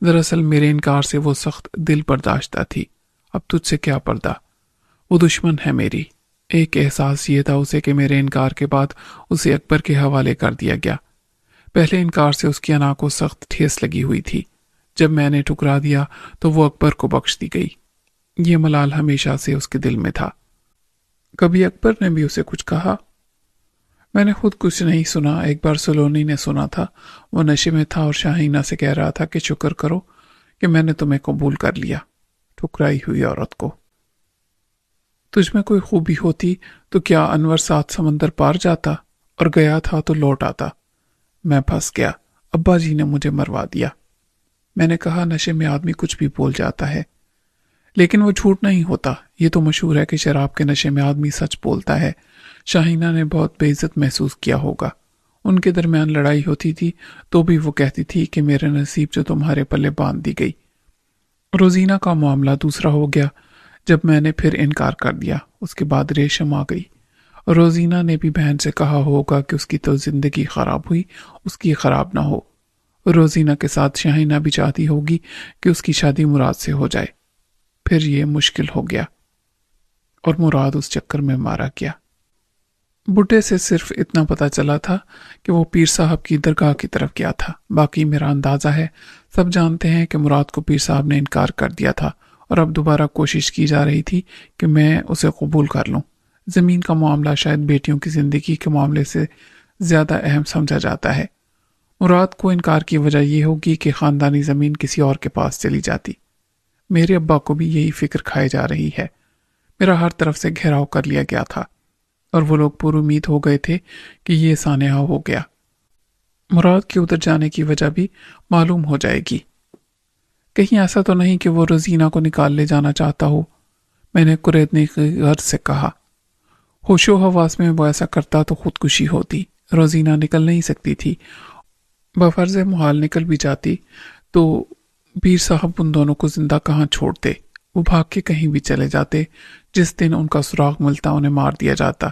دراصل میرے انکار سے وہ سخت دل برداشتہ تھی، اب تجھ سے کیا پردہ، وہ دشمن ہے میری۔ ایک احساس یہ تھا اسے کہ میرے انکار کے بعد اسے اکبر کے حوالے کر دیا گیا۔ پہلے انکار سے اس کی انا کو سخت ٹھیس لگی ہوئی تھی، جب میں نے ٹھکرا دیا تو وہ اکبر کو بخش دی گئی۔ یہ ملال ہمیشہ سے اس کے دل میں تھا۔ کبھی اکبر نے بھی اسے کچھ کہا؟ میں نے خود کچھ نہیں سنا، ایک بار سلونی نے سنا تھا، وہ نشے میں تھا اور شاہینہ سے کہہ رہا تھا کہ شکر کرو کہ میں نے تمہیں قبول کر لیا۔ ٹھکرائی ہوئی عورت کو، تجھ میں کوئی خوبی ہوتی تو کیا انور 7 سمندر پار جاتا، اور گیا تھا تو لوٹ آتا۔ میں پھنس گیا، ابا جی نے مجھے مروا دیا۔ میں نے کہا نشے میں آدمی کچھ بھی بول جاتا ہے، لیکن وہ جھوٹ نہیں ہوتا۔ یہ تو مشہور ہے کہ شراب کے نشے میں آدمی سچ بولتا ہے۔ شاہینہ نے بہت بے عزت محسوس کیا ہوگا۔ ان کے درمیان لڑائی ہوتی تھی تو بھی وہ کہتی تھی کہ میرے نصیب جو تمہارے پلے باندھ دی گئی۔ روزینہ کا معاملہ دوسرا ہو گیا۔ جب میں نے پھر انکار کر دیا، اس کے بعد ریشم آ گئی۔ روزینہ نے بھی بہن سے کہا ہوگا کہ اس کی تو زندگی خراب ہوئی، اس کی خراب نہ ہو۔ روزینہ کے ساتھ شاہینہ بھی چاہتی ہوگی کہ اس کی شادی مراد سے ہو جائے۔ پھر یہ مشکل ہو گیا اور مراد اس چکر میں مارا گیا۔ بڈھے سے صرف اتنا پتا چلا تھا کہ وہ پیر صاحب کی درگاہ کی طرف گیا تھا، باقی میرا اندازہ ہے سب جانتے ہیں کہ مراد کو پیر صاحب نے انکار کر دیا تھا اور اب دوبارہ کوشش کی جا رہی تھی کہ میں اسے قبول کر لوں۔ زمین کا معاملہ شاید بیٹیوں کی زندگی کے معاملے سے زیادہ اہم سمجھا جاتا ہے۔ مراد کو انکار کی وجہ یہ ہوگی کہ خاندانی زمین کسی اور کے پاس چلی جاتی۔ میرے ابا کو بھی یہی فکر کھائے جا رہی ہے۔ میرا ہر طرف سے گھیراؤ کر لیا گیا تھا اور وہ لوگ پر امید ہو گئے تھے کہ یہ سانحہ ہو گیا۔ مراد کے ادھر جانے کی وجہ بھی معلوم ہو جائے گی۔ کہیں ایسا تو نہیں کہ وہ روزینہ کو نکال لے جانا چاہتا ہو؟ میں نے قریدنے کی غرض سے کہا۔ ہوش و حواس میں وہ ایسا کرتا تو خودکشی ہوتی۔ روزینہ نکل نہیں سکتی تھی، بفرض محال نکل بھی جاتی تو پیر صاحب ان دونوں کو زندہ کہاں چھوڑتے؟ وہ بھاگ کے کہیں بھی چلے جاتے۔ جس دن ان کا سراغ ملتا انہیں مار دیا جاتا۔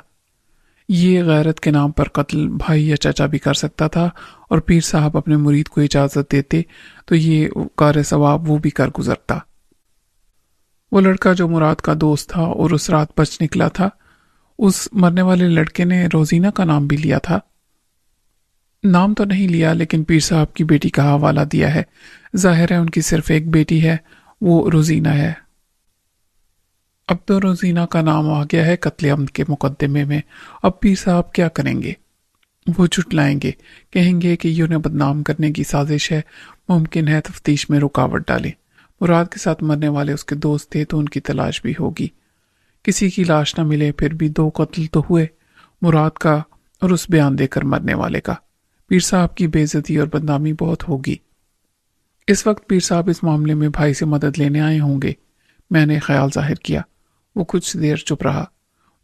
یہ غیرت کے نام پر قتل بھائی یا چچا بھی کر سکتا تھا، اور پیر صاحب اپنے مرید کو اجازت دیتے تو یہ کار ثواب وہ بھی کر گزرتا۔ وہ لڑکا جو مراد کا دوست تھا اور اس رات بچ نکلا تھا، اس مرنے والے لڑکے نے روزینہ کا نام بھی لیا تھا۔ نام تو نہیں لیا، لیکن پیر صاحب کی بیٹی کا حوالہ دیا ہے۔ ظاہر ہے ان کی صرف ایک بیٹی ہے، وہ روزینہ ہے۔ اب تو روزینہ کا نام آ گیا ہے قتل عمد کے مقدمے میں۔ اب پیر صاحب کیا کریں گے؟ وہ جھٹلائیں گے، کہیں گے کہ یہ انہیں بدنام کرنے کی سازش ہے، ممکن ہے تفتیش میں رکاوٹ ڈالیں۔ مراد کے ساتھ مرنے والے اس کے دوست تھے تو ان کی تلاش بھی ہوگی۔ کسی کی لاش نہ ملے پھر بھی 2 قتل تو ہوئے، مراد کا اور اس بیان دے کر مرنے والے کا۔ پیر صاحب کی بے عزتی اور بدنامی بہت ہوگی۔ اس وقت پیر صاحب اس معاملے میں بھائی سے مدد لینے آئے ہوں گے، میں نے خیال ظاہر کیا۔ وہ کچھ دیر چپ رہا۔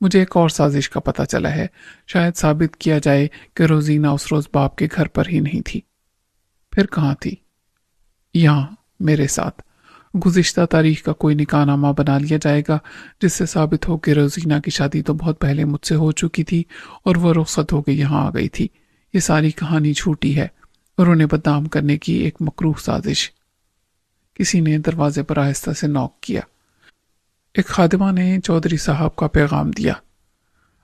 مجھے ایک اور سازش کا پتہ چلا ہے، شاید ثابت کیا جائے کہ روزینہ اس روز باپ کے گھر پر ہی نہیں تھی۔ پھر کہاں تھی؟ یہاں میرے ساتھ۔ گزشتہ تاریخ کا کوئی نکاح نامہ بنا لیا جائے گا جس سے ثابت ہو کہ روزینہ کی شادی تو بہت پہلے مجھ سے ہو چکی تھی اور وہ رخصت ہو کے یہاں آ گئی تھی۔ یہ ساری کہانی جھوٹی ہے اور انہیں بدنام کرنے کی ایک مکروہ سازش۔ کسی نے دروازے پر آہستہ سے نوک کیا۔ ایک خادمہ نے چودھری صاحب کا پیغام دیا۔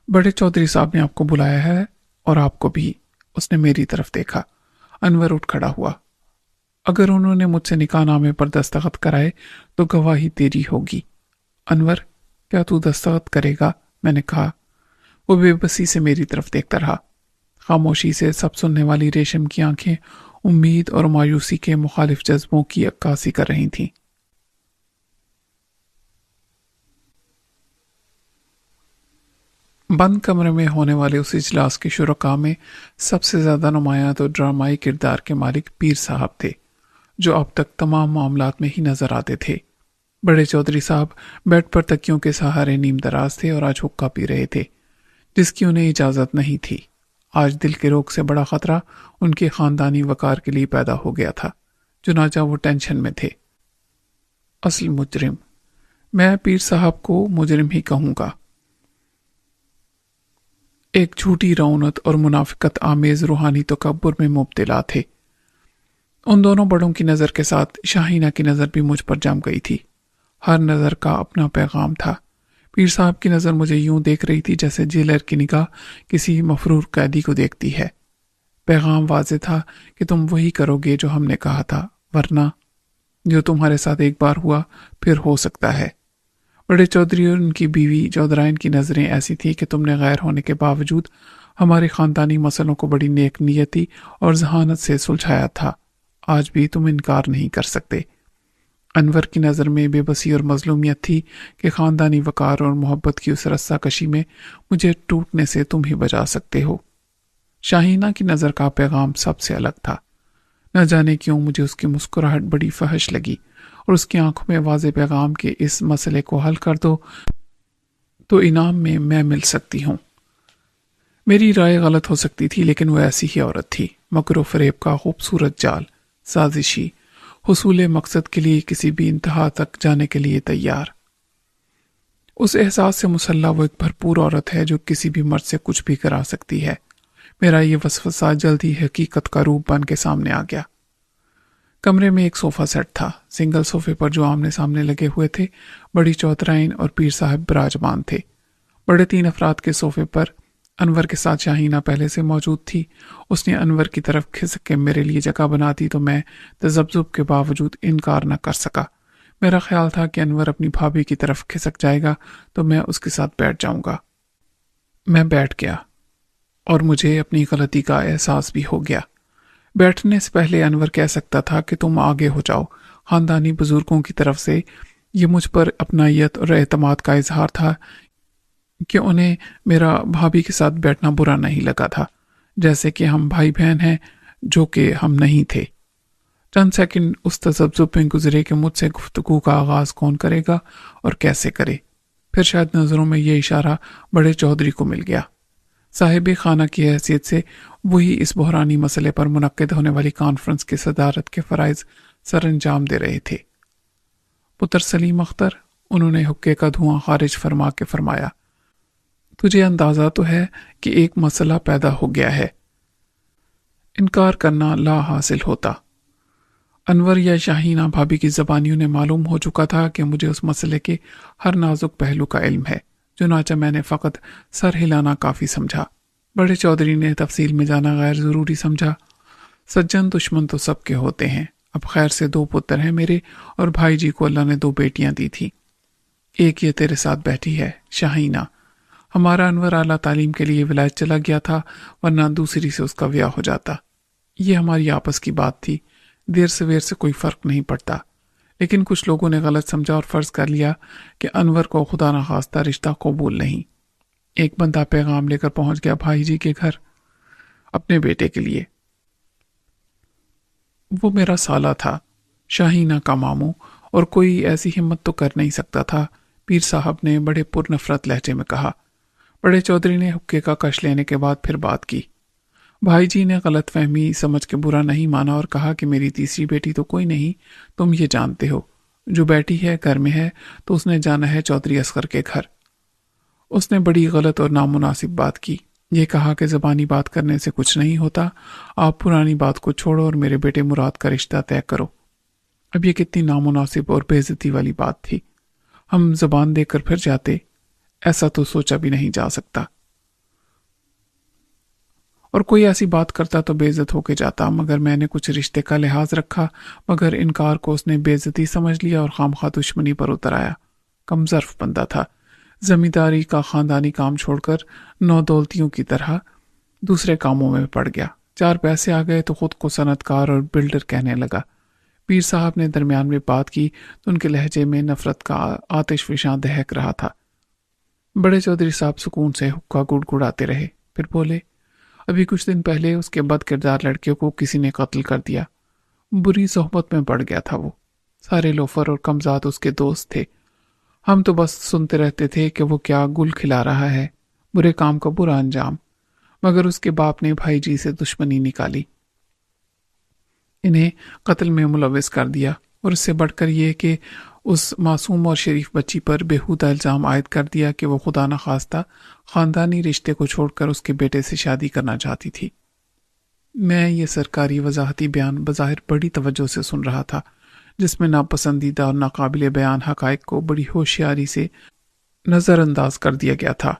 بڑے چودھری صاحب نے آپ کو بلایا ہے اور آپ کو بھی۔ اس نے میری طرف دیکھا۔ انور اٹھ کھڑا ہوا۔ اگر انہوں نے مجھ سے نکاح نامے پر دستخط کرائے تو گواہی تیری ہوگی۔ انور، کیا تو دستخط کرے گا؟ میں نے کہا۔ وہ بے بسی سے میری طرف دیکھتا رہا۔ خاموشی سے سب سننے والی ریشم کی آنکھیں امید اور مایوسی کے مخالف جذبوں کی عکاسی کر رہی تھیں۔ بند کمرے میں ہونے والے اس اجلاس کے شرکاء میں سب سے زیادہ نمایاں تو ڈرامائی کردار کے مالک پیر صاحب تھے، جو اب تک تمام معاملات میں ہی نظر آتے تھے۔ بڑے چودھری صاحب بیڈ پر تکیوں کے سہارے نیم دراز تھے اور آج حقہ پی رہے تھے، جس کی انہیں اجازت نہیں تھی۔ آج دل کے روگ سے بڑا خطرہ ان کے خاندانی وقار کے لیے پیدا ہو گیا تھا، چنانچہ وہ ٹینشن میں تھے۔ اصل مجرم، میں پیر صاحب کو مجرم ہی کہوں گا، ایک جھوٹی رعونت اور منافقت آمیز روحانی تکبر میں مبتلا تھے۔ ان دونوں بڑوں کی نظر کے ساتھ شاہینہ کی نظر بھی مجھ پر جم گئی تھی۔ ہر نظر کا اپنا پیغام تھا۔ پیر صاحب کی نظر مجھے یوں دیکھ رہی تھی جیسے جیلر کی نگاہ کسی مفرور قیدی کو دیکھتی ہے۔ پیغام واضح تھا کہ تم وہی کرو گے جو ہم نے کہا تھا، ورنہ جو تمہارے ساتھ ایک بار ہوا پھر ہو سکتا ہے۔ بڑے چودھری اور ان کی بیوی چودھرائن کی نظریں ایسی تھی کہ تم نے غیر ہونے کے باوجود ہمارے خاندانی مسئلوں کو بڑی نیک نیتی اور ذہانت سے سلجھایا تھا۔ آج بھی تم انکار نہیں کر سکتے۔ انور کی نظر میں بے بسی اور مظلومیت تھی کہ خاندانی وقار اور محبت کی اس رسہ کشی میں مجھے ٹوٹنے سے تم ہی بچا سکتے ہو۔ شاہینہ کی نظر کا پیغام سب سے الگ تھا۔ نہ جانے کیوں مجھے اس کی مسکراہٹ بڑی فحش لگی اور اس کی آنکھوں میں واضح پیغام کہ اس مسئلے کو حل کر دو تو انعام میں مل سکتی ہوں۔ میری رائے غلط ہو سکتی تھی، لیکن وہ ایسی ہی عورت تھی، مکر و فریب کا خوبصورت جال، سازشی، حصول مقصد کے لیے کسی بھی انتہا تک جانے کے لیے تیار۔ اس احساس سے مسلح وہ ایک بھرپور عورت ہے جو کسی بھی مرد سے کچھ بھی کرا سکتی ہے۔ میرا یہ وسوسہ جلد ہی حقیقت کا روپ بن کے سامنے آ گیا۔ کمرے میں ایک صوفہ سیٹ تھا۔ سنگل صوفے پر جو آمنے سامنے لگے ہوئے تھے، بڑی چودھرائن اور پیر صاحب براجمان تھے۔ بڑے 3 افراد کے صوفے پر انور کے ساتھ شاہینہ پہلے سے موجود تھی۔ اس نے انور کی طرف کھسک کے میرے لیے جگہ بنا دی تو میں تذبذب کے باوجود انکار نہ کر سکا۔ میرا خیال تھا کہ انور اپنی بھابھی کی طرف کھسک جائے گا تو میں اس کے ساتھ بیٹھ جاؤں گا۔ میں بیٹھ گیا اور مجھے اپنی غلطی کا احساس بھی ہو گیا۔ بیٹھنے سے پہلے انور کہہ سکتا تھا کہ تم آگے ہو جاؤ۔ خاندانی بزرگوں کی طرف سے یہ مجھ پر اپنائیت اور اعتماد کا اظہار تھا کہ انہیں میرا بھابھی کے ساتھ بیٹھنا برا نہیں لگا تھا، جیسے کہ ہم بھائی بہن ہیں، جو کہ ہم نہیں تھے۔ چند سیکنڈ اس تذبذب میں گزرے کہ مجھ سے گفتگو کا آغاز کون کرے گا اور کیسے کرے۔ پھر شاید نظروں میں یہ اشارہ بڑے چودھری کو مل گیا۔ صاحب خانہ کی حیثیت سے وہی اس بحرانی مسئلے پر منعقد ہونے والی کانفرنس کی صدارت کے فرائض سر انجام دے رہے تھے۔ پتر سلیم اختر، انہوں نے حقے کا دھواں خارج فرما کے فرمایا، تجھے اندازہ تو ہے کہ ایک مسئلہ پیدا ہو گیا ہے۔ انکار کرنا لا حاصل ہوتا۔ انور یا شاہینہ بھابھی کی زبانیوں نے معلوم ہو چکا تھا کہ مجھے اس مسئلے کے ہر نازک پہلو کا علم ہے، چنانچہ میں نے فقط سر ہلانا کافی سمجھا۔ بڑے چودھری نے تفصیل میں جانا غیر ضروری سمجھا۔ سجن دشمن تو سب کے ہوتے ہیں۔ اب خیر سے 2 پتر ہیں میرے، اور بھائی جی کو اللہ نے 2 بیٹیاں دی تھی۔ ایک یہ تیرے ساتھ بیٹھی ہے، شاہینہ۔ ہمارا انور اعلیٰ تعلیم کے لیے ولایت چلا گیا تھا، ورنہ دوسری سے اس کا بیاہ ہو جاتا۔ یہ ہماری آپس کی بات تھی، دیر سویر سے کوئی فرق نہیں پڑتا، لیکن کچھ لوگوں نے غلط سمجھا اور فرض کر لیا کہ انور کو خدا نخواستہ رشتہ قبول نہیں۔ ایک بندہ پیغام لے کر پہنچ گیا بھائی جی کے گھر اپنے بیٹے کے لیے۔ وہ میرا سالہ تھا، شاہینہ کا ماموں، اور کوئی ایسی ہمت تو کر نہیں سکتا تھا، پیر صاحب نے بڑے پر نفرت لہجے میں کہا۔ بڑے چودھری نے حقے کا کش لینے کے بعد پھر بات کی۔ بھائی جی نے غلط فہمی سمجھ کے برا نہیں مانا اور کہا کہ میری تیسری بیٹی تو کوئی نہیں، تم یہ جانتے ہو، جو بیٹی ہے گھر میں ہے تو اس نے جانا ہے چودھری اصغر کے گھر۔ اس نے بڑی غلط اور نامناسب بات کی، یہ کہا کہ زبانی بات کرنے سے کچھ نہیں ہوتا، آپ پرانی بات کو چھوڑو اور میرے بیٹے مراد کا رشتہ طے کرو۔ اب یہ کتنی نامناسب اور بے عزتی والی بات تھی۔ ہم زبان دے کر پھر جاتے، ایسا تو سوچا بھی نہیں جا سکتا، اور کوئی ایسی بات کرتا تو بے عزت ہو کے جاتا، مگر میں نے کچھ رشتے کا لحاظ رکھا، مگر انکار کو اس نے بے عزتی سمجھ لیا اور خامخواہ دشمنی پر اتر آیا۔ کم ظرف بندہ تھا، زمینداری کا خاندانی کام چھوڑ کر نو دولتیوں کی طرح دوسرے کاموں میں پڑ گیا۔ 4 پیسے آ گئے تو خود کو صنعت کار اور بلڈر کہنے لگا۔ پیر صاحب نے درمیان میں بات کی تو ان کے لہجے میں نفرت کا آتش فشاں دہک رہا تھا۔ بڑے چودھری صاحب سکون سے حقہ گڑگڑاتے رہے، پھر بولے، ابھی کچھ دن پہلے اس کے بد کردار لڑکے کو کسی نے قتل کر دیا۔ بری صحبت میں پڑ گیا تھا وہ، سارے لوفر اور کمزاد اس کے دوست تھے۔ ہم تو بس سنتے رہتے تھے کہ وہ کیا گل کھلا رہا ہے، برے کام کا برا انجام، مگر اس کے باپ نے بھائی جی سے دشمنی نکالی، انہیں قتل میں ملوث کر دیا، اور اس سے بڑھ کر یہ کہ اس معصوم اور شریف بچی پر بےہودہ الزام عائد کر دیا کہ وہ خدا نخواستہ خاندانی رشتے کو چھوڑ کر اس کے بیٹے سے شادی کرنا چاہتی تھی۔ میں یہ سرکاری وضاحتی بیان بظاہر بڑی توجہ سے سن رہا تھا، جس میں ناپسندیدہ اور ناقابل بیان حقائق کو بڑی ہوشیاری سے نظر انداز کر دیا گیا تھا،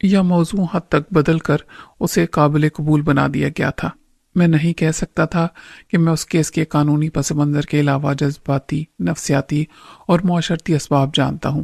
یا موضوع حد تک بدل کر اسے قابل قبول بنا دیا گیا تھا۔ میں نہیں کہہ سکتا تھا کہ میں اس کیس کے قانونی پس منظر کے علاوہ جذباتی، نفسیاتی اور معاشرتی اسباب جانتا ہوں۔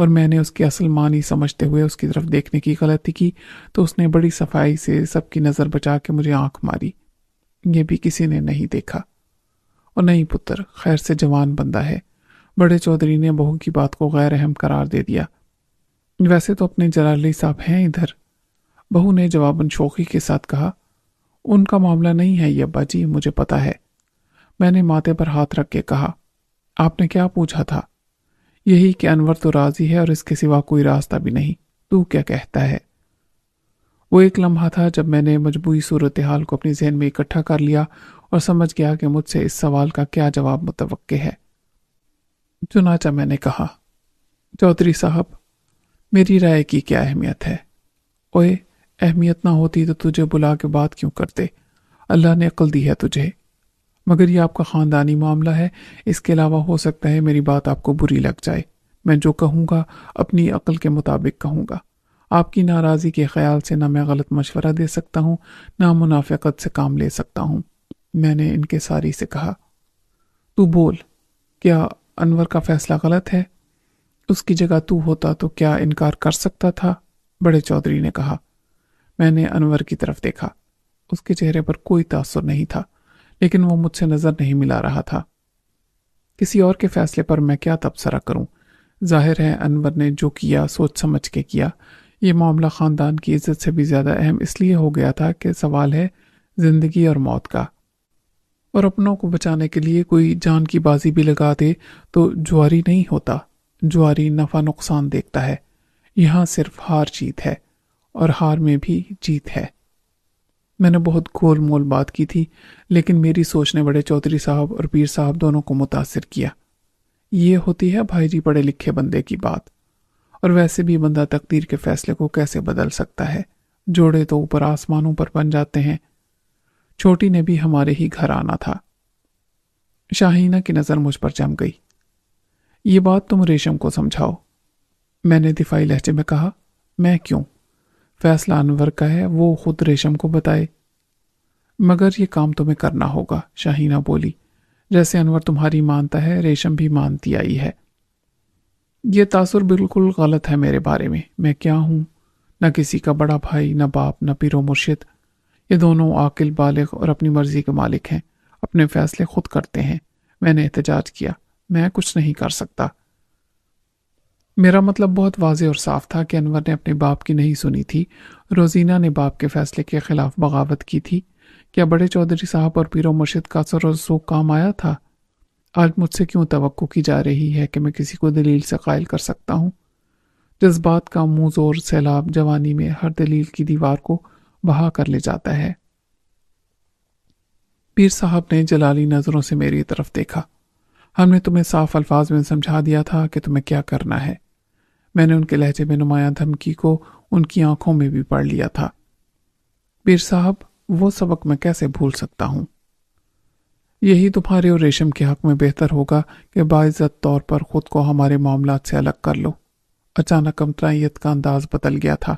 اور میں نے اس کی اصل معنی سمجھتے ہوئے اس کی طرف دیکھنے کی غلطی کی تو اس نے بڑی صفائی سے سب کی نظر بچا کے مجھے آنکھ ماری۔ یہ بھی کسی نے نہیں دیکھا۔ اور نہیں پتر، خیر سے جوان بندہ ہے۔ بڑے چودھری نے بہو کی بات کو غیر اہم قرار دے دیا۔ ویسے تو اپنے جلالی صاحب ہیں ادھر؟ بہو نے جواباً شوخی کے ساتھ کہا۔ ان کا معاملہ نہیں ہے یہ ابا جی، مجھے پتا ہے۔ میں نے ماتھے پر ہاتھ رکھ کے کہا۔ آپ نے کیا پوچھا تھا؟ یہی کہ انور تو راضی ہے اور اس کے سوا کوئی راستہ بھی نہیں، تو کیا کہتا ہے؟ وہ ایک لمحہ تھا جب میں نے مجموعی صورتحال کو اپنی ذہن میں اکٹھا کر لیا اور سمجھ گیا کہ مجھ سے اس سوال کا کیا جواب متوقع ہے۔ چنانچہ میں نے کہا، چودھری صاحب، میری رائے کی کیا اہمیت ہے؟ اوئے، اہمیت نہ ہوتی تو تجھے بلا کے بات کیوں کرتے؟ اللہ نے عقل دی ہے تجھے، مگر یہ آپ کا خاندانی معاملہ ہے۔ اس کے علاوہ ہو سکتا ہے میری بات آپ کو بری لگ جائے۔ میں جو کہوں گا اپنی عقل کے مطابق کہوں گا۔ آپ کی ناراضی کے خیال سے نہ میں غلط مشورہ دے سکتا ہوں، نہ منافقت سے کام لے سکتا ہوں۔ میں نے انکساری سے کہا، تو بول، کیا انور کا فیصلہ غلط ہے؟ اس کی جگہ تو ہوتا تو کیا انکار کر سکتا تھا؟ بڑے چودھری نے کہا۔ میں نے انور کی طرف دیکھا۔ اس کے چہرے پر کوئی تاثر نہیں تھا، لیکن وہ مجھ سے نظر نہیں ملا رہا تھا۔ کسی اور کے فیصلے پر میں کیا تبصرہ کروں؟ ظاہر ہے انور نے جو کیا سوچ سمجھ کے کیا۔ یہ معاملہ خاندان کی عزت سے بھی زیادہ اہم اس لیے ہو گیا تھا کہ سوال ہے زندگی اور موت کا، اور اپنوں کو بچانے کے لیے کوئی جان کی بازی بھی لگا دے تو جواری نہیں ہوتا۔ جواری نفع نقصان دیکھتا ہے، یہاں صرف ہار جیت ہے، اور ہار میں بھی جیت ہے۔ میں نے بہت گول مول بات کی تھی، لیکن میری سوچ نے بڑے چودھری صاحب اور پیر صاحب دونوں کو متاثر کیا۔ یہ ہوتی ہے بھائی جی پڑھے لکھے بندے کی بات۔ اور ویسے بھی بندہ تقدیر کے فیصلے کو کیسے بدل سکتا ہے؟ جوڑے تو اوپر آسمانوں پر بن جاتے ہیں۔ چھوٹی نے بھی ہمارے ہی گھر آنا تھا۔ شاہینہ کی نظر مجھ پر جم گئی۔ یہ بات تم ریشم کو سمجھاؤ، میں نے دفاعی لہجے میں کہا۔ میں کیوں؟ فیصلہ انور کا ہے، وہ خود ریشم کو بتائے۔ مگر یہ کام تمہیں کرنا ہوگا، شاہینہ بولی۔ جیسے انور تمہاری مانتا ہے، ریشم بھی مانتی آئی ہے۔ یہ تاثر بالکل غلط ہے میرے بارے میں۔ میں کیا ہوں؟ نہ کسی کا بڑا بھائی، نہ باپ، نہ پیر و مرشد۔ یہ دونوں عاقل بالغ اور اپنی مرضی کے مالک ہیں، اپنے فیصلے خود کرتے ہیں۔ میں نے احتجاج کیا، میں کچھ نہیں کر سکتا۔ میرا مطلب بہت واضح اور صاف تھا کہ انور نے اپنے باپ کی نہیں سنی تھی۔ روزینہ نے باپ کے فیصلے کے خلاف بغاوت کی تھی۔ کیا بڑے چودھری صاحب اور پیر و مرشد کا اثر و رسوخ کام آیا تھا؟ آج مجھ سے کیوں توقع کی جا رہی ہے کہ میں کسی کو دلیل سے قائل کر سکتا ہوں؟ جذبات کا منہ زور سیلاب جوانی میں ہر دلیل کی دیوار کو بہا کر لے جاتا ہے۔ پیر صاحب نے جلالی نظروں سے میری طرف دیکھا۔ ہم نے تمہیں صاف الفاظ میں سمجھا دیا تھا کہ تمہیں کیا کرنا ہے۔ میں نے ان کے لہجے میں نمایاں دھمکی کو ان کی آنکھوں میں بھی پڑھ لیا تھا۔ پیر صاحب، وہ سبق میں کیسے بھول سکتا ہوں؟ یہی تمہارے اور ریشم کے حق میں بہتر ہوگا کہ باعزت طور پر خود کو ہمارے معاملات سے الگ کر لو۔ اچانک امتناعیت کا انداز بدل گیا تھا۔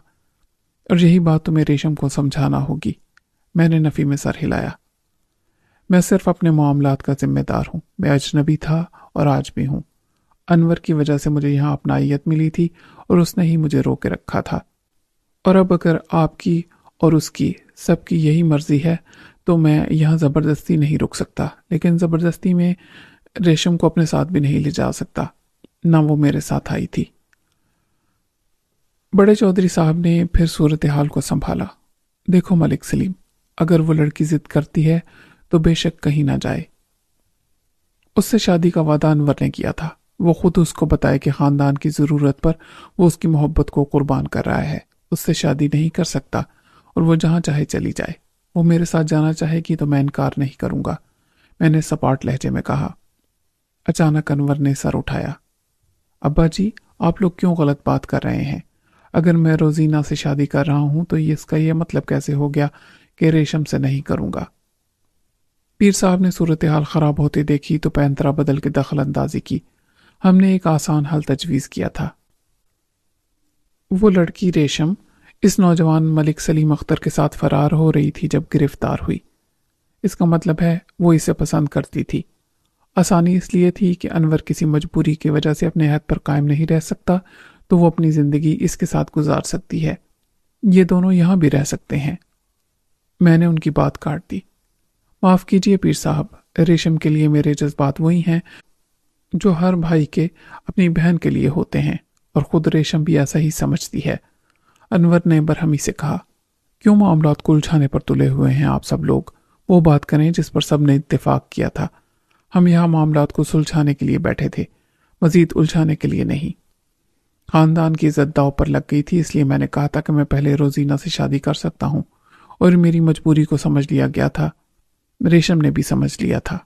اور یہی بات تمہیں ریشم کو سمجھانا ہوگی۔ میں نے نفی میں سر ہلایا۔ میں صرف اپنے معاملات کا ذمہ دار ہوں۔ میں اجنبی تھا اور آج بھی ہوں۔ انور کی وجہ سے مجھے یہاں اپنائیت ملی تھی اور اس نے ہی مجھے روکے رکھا تھا۔ اور اب اگر آپ کی اور اس کی سب کی یہی مرضی ہے تو میں یہاں زبردستی نہیں رک سکتا، لیکن زبردستی میں ریشم کو اپنے ساتھ بھی نہیں لے جا سکتا، نہ وہ میرے ساتھ آئی تھی۔ بڑے چودھری صاحب نے پھر صورتحال کو سنبھالا۔ دیکھو ملک سلیم، اگر وہ لڑکی ضد کرتی ہے تو بے شک کہیں نہ جائے۔ اس سے شادی کا وعدہ انور نے کیا تھا۔ وہ خود اس کو بتائے کہ خاندان کی ضرورت پر وہ اس کی محبت کو قربان کر رہا ہے۔ اس سے شادی نہیں کر سکتا اور وہ جہاں چاہے چلی جائے۔ وہ میرے ساتھ جانا چاہے گی تو میں انکار نہیں کروں گا، میں نے سپاٹ لہجے میں کہا۔ اچانک انور نے سر اٹھایا۔ ابا جی، آپ لوگ کیوں غلط بات کر رہے ہیں؟ اگر میں روزینہ سے شادی کر رہا ہوں تو اس کا یہ مطلب کیسے ہو گیا کہ ریشم سے نہیں کروں گا؟ پیر صاحب نے صورتحال خراب ہوتے دیکھی تو پینترا بدل کے دخل اندازی کی۔ ہم نے ایک آسان حل تجویز کیا تھا۔ وہ لڑکی ریشم اس نوجوان ملک سلیم اختر کے ساتھ فرار ہو رہی تھی جب گرفتار ہوئی۔ اس کا مطلب ہے وہ اسے پسند کرتی تھی۔ آسانی اس لیے تھی کہ انور کسی مجبوری کی وجہ سے اپنے عہد پر قائم نہیں رہ سکتا تو وہ اپنی زندگی اس کے ساتھ گزار سکتی ہے۔ یہ دونوں یہاں بھی رہ سکتے ہیں۔ میں نے ان کی بات کاٹ دی۔ معاف کیجیے پیر صاحب، ریشم کے لیے میرے جذبات وہی ہیں جو ہر بھائی کے اپنی بہن کے لیے ہوتے ہیں، اور خود ریشم بھی ایسا ہی سمجھتی ہے۔ انور نے برہمی سے کہا، کیوں معاملات کو الجھانے پر تلے ہوئے ہیں آپ سب لوگ؟ وہ بات کریں جس پر سب نے اتفاق کیا تھا۔ ہم یہاں معاملات کو سلجھانے کے لیے بیٹھے تھے، مزید الجھانے کے لیے نہیں۔ خاندان کی عزت داؤ پر لگ گئی تھی، اس لیے میں نے کہا تھا کہ میں پہلے روزینہ سے شادی کر سکتا ہوں، اور میری مجبوری کو سمجھ لیا گیا تھا۔ ریشم نے بھی سمجھ لیا تھا۔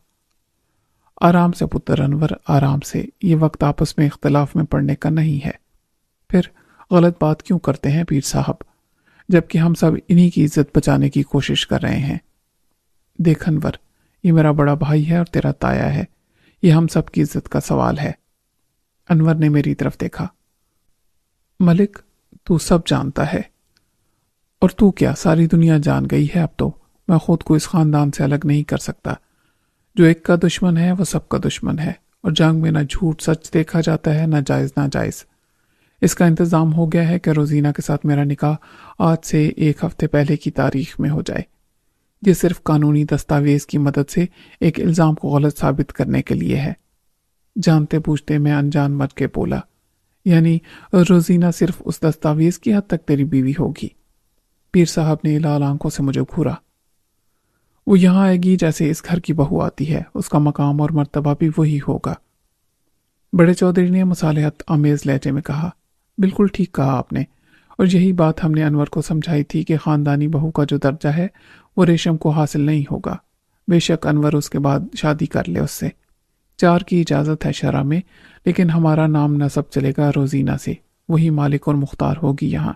آرام سے پتر انور، آرام سے، یہ وقت آپس میں اختلاف میں پڑنے کا نہیں ہے۔ پھر غلط بات کیوں کرتے ہیں پیر صاحب، جبکہ ہم سب انہی کی عزت بچانے کی کوشش کر رہے ہیں۔ دیکھ انور، یہ میرا بڑا بھائی ہے اور تیرا تایا ہے، یہ ہم سب کی عزت کا سوال ہے۔ انور نے میری طرف دیکھا۔ ملک، تو سب جانتا ہے، اور تو کیا ساری دنیا جان گئی ہے اب تو۔ میں خود کو اس خاندان سے الگ نہیں کر سکتا۔ جو ایک کا دشمن ہے وہ سب کا دشمن ہے، اور جنگ میں نہ جھوٹ سچ دیکھا جاتا ہے، نہ جائز نہ جائز۔ اس کا انتظام ہو گیا ہے کہ روزینہ کے ساتھ میرا نکاح آج سے 1 ہفتے پہلے کی تاریخ میں ہو جائے۔ یہ صرف قانونی دستاویز کی مدد سے ایک الزام کو غلط ثابت کرنے کے لیے ہے۔ جانتے پوچھتے میں انجان مت کے بولا، یعنی روزینہ صرف اس دستاویز کی حد تک تیری بیوی ہوگی؟ پیر صاحب نے لال آنکھوں سے مجھے گھورا۔ وہ یہاں آئے گی جیسے اس گھر کی بہو آتی ہے، اس کا مقام اور مرتبہ بھی وہی ہوگا۔ بڑے چودھری نے مصالحت آمیز لہجے میں کہا، بالکل ٹھیک کہا آپ نے، اور یہی بات ہم نے انور کو سمجھائی تھی کہ خاندانی بہو کا جو درجہ ہے وہ ریشم کو حاصل نہیں ہوگا۔ بے شک انور اس کے بعد شادی کر لے اس سے، 4 کی اجازت ہے شرع میں، لیکن ہمارا نام نسب چلے گا روزینہ سے، وہی مالک اور مختار ہوگی یہاں۔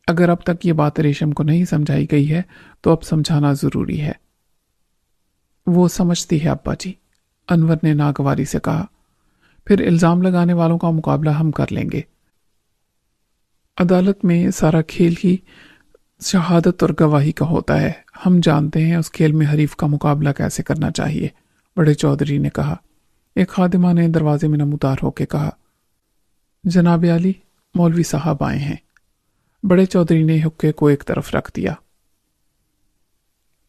اگر اب تک یہ بات ریشم کو نہیں سمجھائی گئی ہے تو اب سمجھانا ضروری ہے۔ وہ سمجھتی ہے ابا جی، انور نے ناگواری سے کہا۔ پھر الزام لگانے والوں کا مقابلہ ہم کر لیں گے۔ عدالت میں سارا کھیل ہی شہادت اور گواہی کا ہوتا ہے، ہم جانتے ہیں اس کھیل میں حریف کا مقابلہ کیسے کرنا چاہیے، بڑے چودھری نے کہا۔ ایک خادمہ نے دروازے میں نمودار ہو کے کہا، جناب عالی، مولوی صاحب آئے ہیں۔ بڑے چودھری نے حقے کو ایک طرف رکھ دیا۔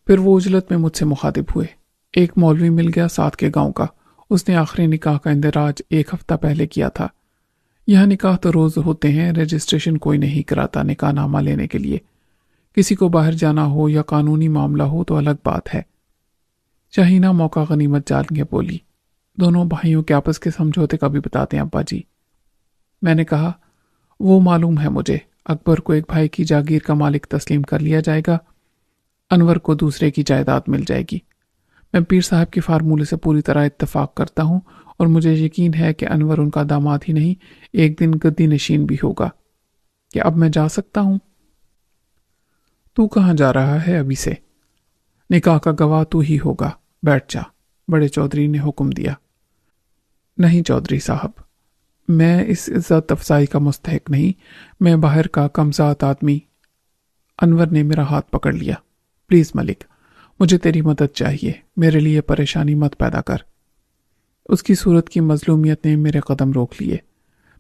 پھر وہ اجلت میں مجھ سے مخاطب ہوئے۔ ایک مولوی مل گیا ساتھ کے گاؤں کا، اس نے آخری نکاح کا اندراج 1 ہفتہ پہلے کیا تھا۔ یہاں نکاح تو روز ہوتے ہیں، رجسٹریشن کوئی نہیں کراتا نکاح نامہ لینے کے لیے۔ کسی کو باہر جانا ہو یا قانونی معاملہ ہو تو الگ بات ہے۔ شاہینہ موقع غنیمت جان کے بولی، دونوں بھائیوں کے آپس کے سمجھوتے کا بھی بتاتے ہیں ابا جی۔ میں نے کہا، وہ معلوم ہے مجھے، اکبر کو ایک بھائی کی جاگیر کا مالک تسلیم کر لیا جائے گا، انور کو دوسرے کی جائیداد مل جائے گی۔ میں پیر صاحب کے فارمولے سے پوری طرح اتفاق کرتا ہوں، اور مجھے یقین ہے کہ انور ان کا داماد ہی نہیں، ایک دن گدی نشین بھی ہوگا۔ کہ اب میں جا سکتا ہوں؟ تو کہاں جا رہا ہے ابھی سے؟ نکاح کا گواہ تو ہی ہوگا، بیٹھ جا، بڑے چودھری نے حکم دیا۔ نہیں چودھری صاحب، میں اس عزت افزائی کا مستحق نہیں، میں باہر کا کمزاد آدمی۔ انور نے میرا ہاتھ پکڑ لیا۔ پلیز ملک، مجھے تیری مدد چاہیے، میرے لیے پریشانی مت پیدا کر۔ اس کی صورت کی مظلومیت نے میرے قدم روک لیے۔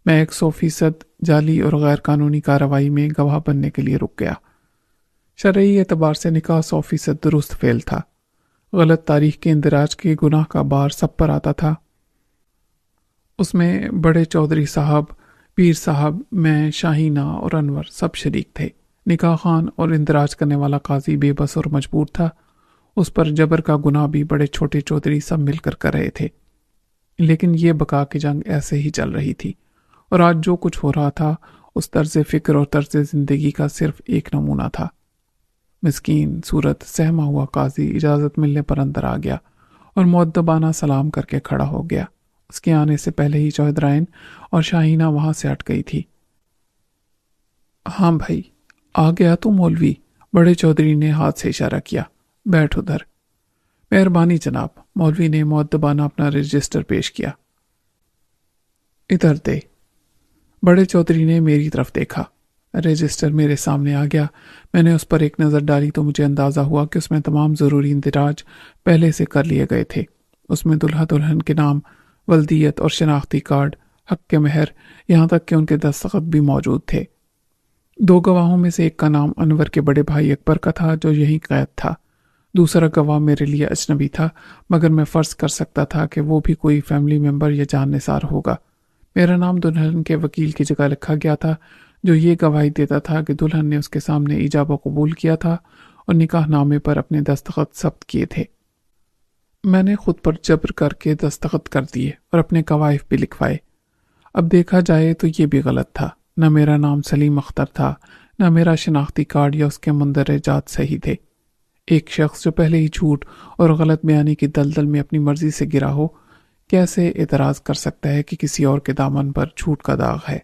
میں 100% جعلی اور غیر قانونی کارروائی میں گواہ بننے کے لیے رک گیا۔ شرعی اعتبار سے نکاح 100% درست فعل تھا۔ غلط تاریخ کے اندراج کے گناہ کا بار سب پر آتا تھا۔ اس میں بڑے چودھری صاحب، پیر صاحب، میں، شاہینہ اور انور سب شریک تھے۔ نکاح خان اور اندراج کرنے والا قاضی بے بس اور مجبور تھا۔ اس پر جبر کا گناہ بھی بڑے چھوٹے چودھری سب مل کر رہے تھے۔ لیکن یہ بقا کی جنگ ایسے ہی چل رہی تھی، اور آج جو کچھ ہو رہا تھا اس طرز فکر اور طرز زندگی کا صرف ایک نمونہ تھا۔ مسکین صورت سہما ہوا قاضی اجازت ملنے پر اندر آ گیا اور مؤدبانہ سلام کر کے کھڑا ہو گیا۔ اس کے آنے سے پہلے ہی چودھرائن اور شاہینہ وہاں سے ہٹ گئی تھی۔ ہاں بھائی، آ گیا تو مولوی، بڑے چودھری نے ہاتھ سے اشارہ کیا، بیٹھ ادھر۔ مہربانی جناب، مولوی نے مؤدبانہ اپنا رجسٹر پیش کیا۔ ادھر دے۔ بڑے چودھری نے میری طرف دیکھا۔ رجسٹر میرے سامنے آ گیا۔ میں نے اس پر ایک نظر ڈالی تو مجھے اندازہ ہوا کہ اس میں تمام ضروری اندراج پہلے سے کر لیے گئے تھے۔ اس میں دلہا دلہن کے نام، ولدیت اور شناختی کارڈ، حق کے مہر، یہاں تک کہ ان کے دستخط بھی موجود تھے۔ 2 گواہوں میں سے ایک کا نام انور کے بڑے بھائی اکبر کا تھا جو یہیں قید تھا۔ دوسرا گواہ میرے لیے اجنبی تھا، مگر میں فرض کر سکتا تھا کہ وہ بھی کوئی فیملی ممبر یا جان نثار ہوگا۔ میرا نام دلہن کے وکیل کی جگہ لکھا گیا تھا، جو یہ گواہی دیتا تھا کہ دلہن نے اس کے سامنے ایجاب و قبول کیا تھا اور نکاح نامے پر اپنے دستخط ثبت کیے تھے۔ میں نے خود پر جبر کر کے دستخط کر دیے اور اپنے کوائف بھی لکھوائے۔ اب دیکھا جائے تو یہ بھی غلط تھا، نہ میرا نام سلیم اختر تھا، نہ میرا شناختی کارڈ یا اس کے مندرجات صحیح تھے۔ ایک شخص جو پہلے ہی جھوٹ اور غلط بیانی کی دلدل میں اپنی مرضی سے گرا ہو، کیسے اعتراض کر سکتا ہے کہ کسی اور کے دامن پر جھوٹ کا داغ ہے؟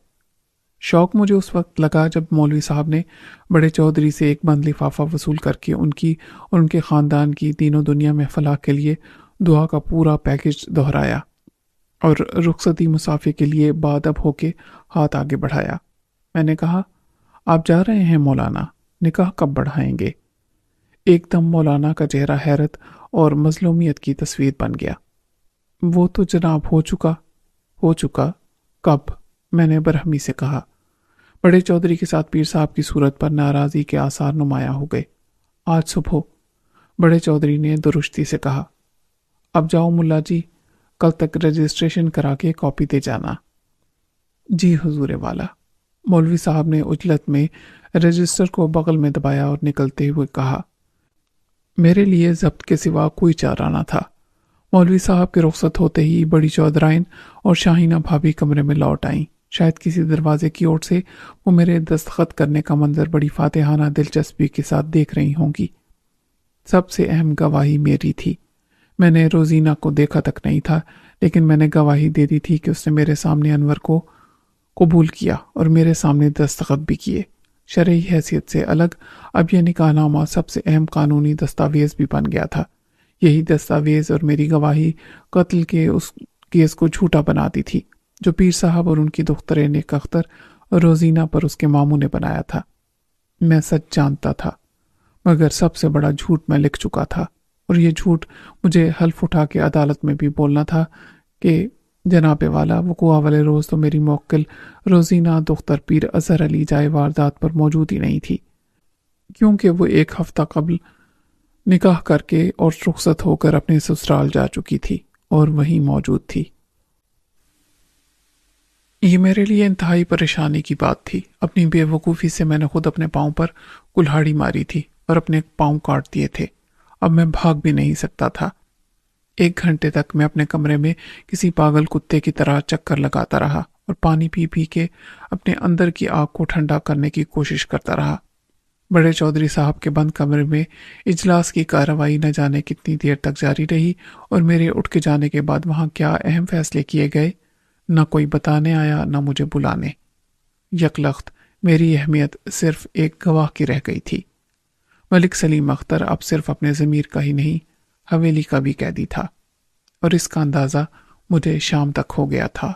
شوق مجھے اس وقت لگا جب مولوی صاحب نے بڑے چودھری سے ایک بند لفافہ وصول کر کے ان کی اور ان کے خاندان کی دینوں دنیا میں فلاح کے لیے دعا کا پورا پیکج دہرایا اور رخصتی مسافر کے لیے بادب ہو کے ہاتھ آگے بڑھایا۔ میں نے کہا، آپ جا رہے ہیں مولانا، نکاح کب بڑھائیں گے؟ ایک دم مولانا کا چہرہ حیرت اور مظلومیت کی تصویر بن گیا۔ وہ تو جناب ہو چکا۔ کب؟ میں نے برہمی سے کہا۔ بڑے چودھری کے ساتھ پیر صاحب کی صورت پر ناراضی کے آثار نمایاں ہو گئے۔ آج صبح، بڑے چودھری نے درشتی سے کہا۔ اب جاؤ ملا جی، کل تک رجسٹریشن کرا کے کاپی دے جانا۔ جی حضور والا۔ مولوی صاحب نے عجلت میں رجسٹر کو بغل میں دبایا اور نکلتے ہوئے کہا، میرے لیے ضبط کے سوا کوئی چارہ نہ تھا۔ مولوی صاحب کے رخصت ہوتے ہی بڑی چودھرائن اور شاہینہ بھابھی کمرے میں لوٹ آئیں۔ شاید کسی دروازے کی اوٹ سے وہ میرے دستخط کرنے کا منظر بڑی فاتحانہ دلچسپی کے ساتھ دیکھ رہی ہوں گی۔ سب سے اہم گواہی میری تھی۔ میں نے روزینہ کو دیکھا تک نہیں تھا، لیکن میں نے گواہی دے دی تھی کہ اس نے میرے سامنے انور کو قبول کیا اور میرے سامنے دستخط بھی کیے۔ شرعی حیثیت سے الگ اب یہ نکاح نامہ سب سے اہم قانونی دستاویز بھی بن گیا تھا۔ یہی دستاویز اور میری گواہی قتل کے اس کیس کو جھوٹا بناتی تھی جو پیر صاحب اور ان کی دختر نیک اختر اور روزینہ پر اس کے ماموں نے بنایا تھا۔ میں سچ جانتا تھا، مگر سب سے بڑا جھوٹ میں لکھ چکا تھا، اور یہ جھوٹ مجھے حلف اٹھا کے عدالت میں بھی بولنا تھا کہ جناب والا وقوع والے روز تو میری موکل روزینہ دختر پیر اظہر علی جائے واردات پر موجود ہی نہیں تھی، کیونکہ وہ 1 ہفتہ قبل نکاح کر کے اور رخصت ہو کر اپنے سسرال جا چکی تھی اور وہیں موجود تھی۔ یہ میرے لیے انتہائی پریشانی کی بات تھی۔ اپنی بے وقوفی سے میں نے خود اپنے پاؤں پر کلہاڑی ماری تھی اور اپنے پاؤں کاٹ دیے تھے۔ اب میں بھاگ بھی نہیں سکتا تھا۔ 1 گھنٹے تک میں اپنے کمرے میں کسی پاگل کتے کی طرح چکر لگاتا رہا اور پانی پی پی کے اپنے اندر کی آگ کو ٹھنڈا کرنے کی کوشش کرتا رہا۔ بڑے چودھری صاحب کے بند کمرے میں اجلاس کی کارروائی نہ جانے کتنی دیر تک جاری رہی، اور میرے اٹھ کے جانے کے بعد وہاں کیا اہم فیصلے کیے گئے، نہ کوئی بتانے آیا نہ مجھے بلانے۔ یکلخت میری اہمیت صرف ایک گواہ کی رہ گئی تھی۔ ملک سلیم اختر اب صرف اپنے ضمیر کا ہی نہیں، حویلی کا بھی قیدی تھا، اور اس کا اندازہ مجھے شام تک ہو گیا تھا۔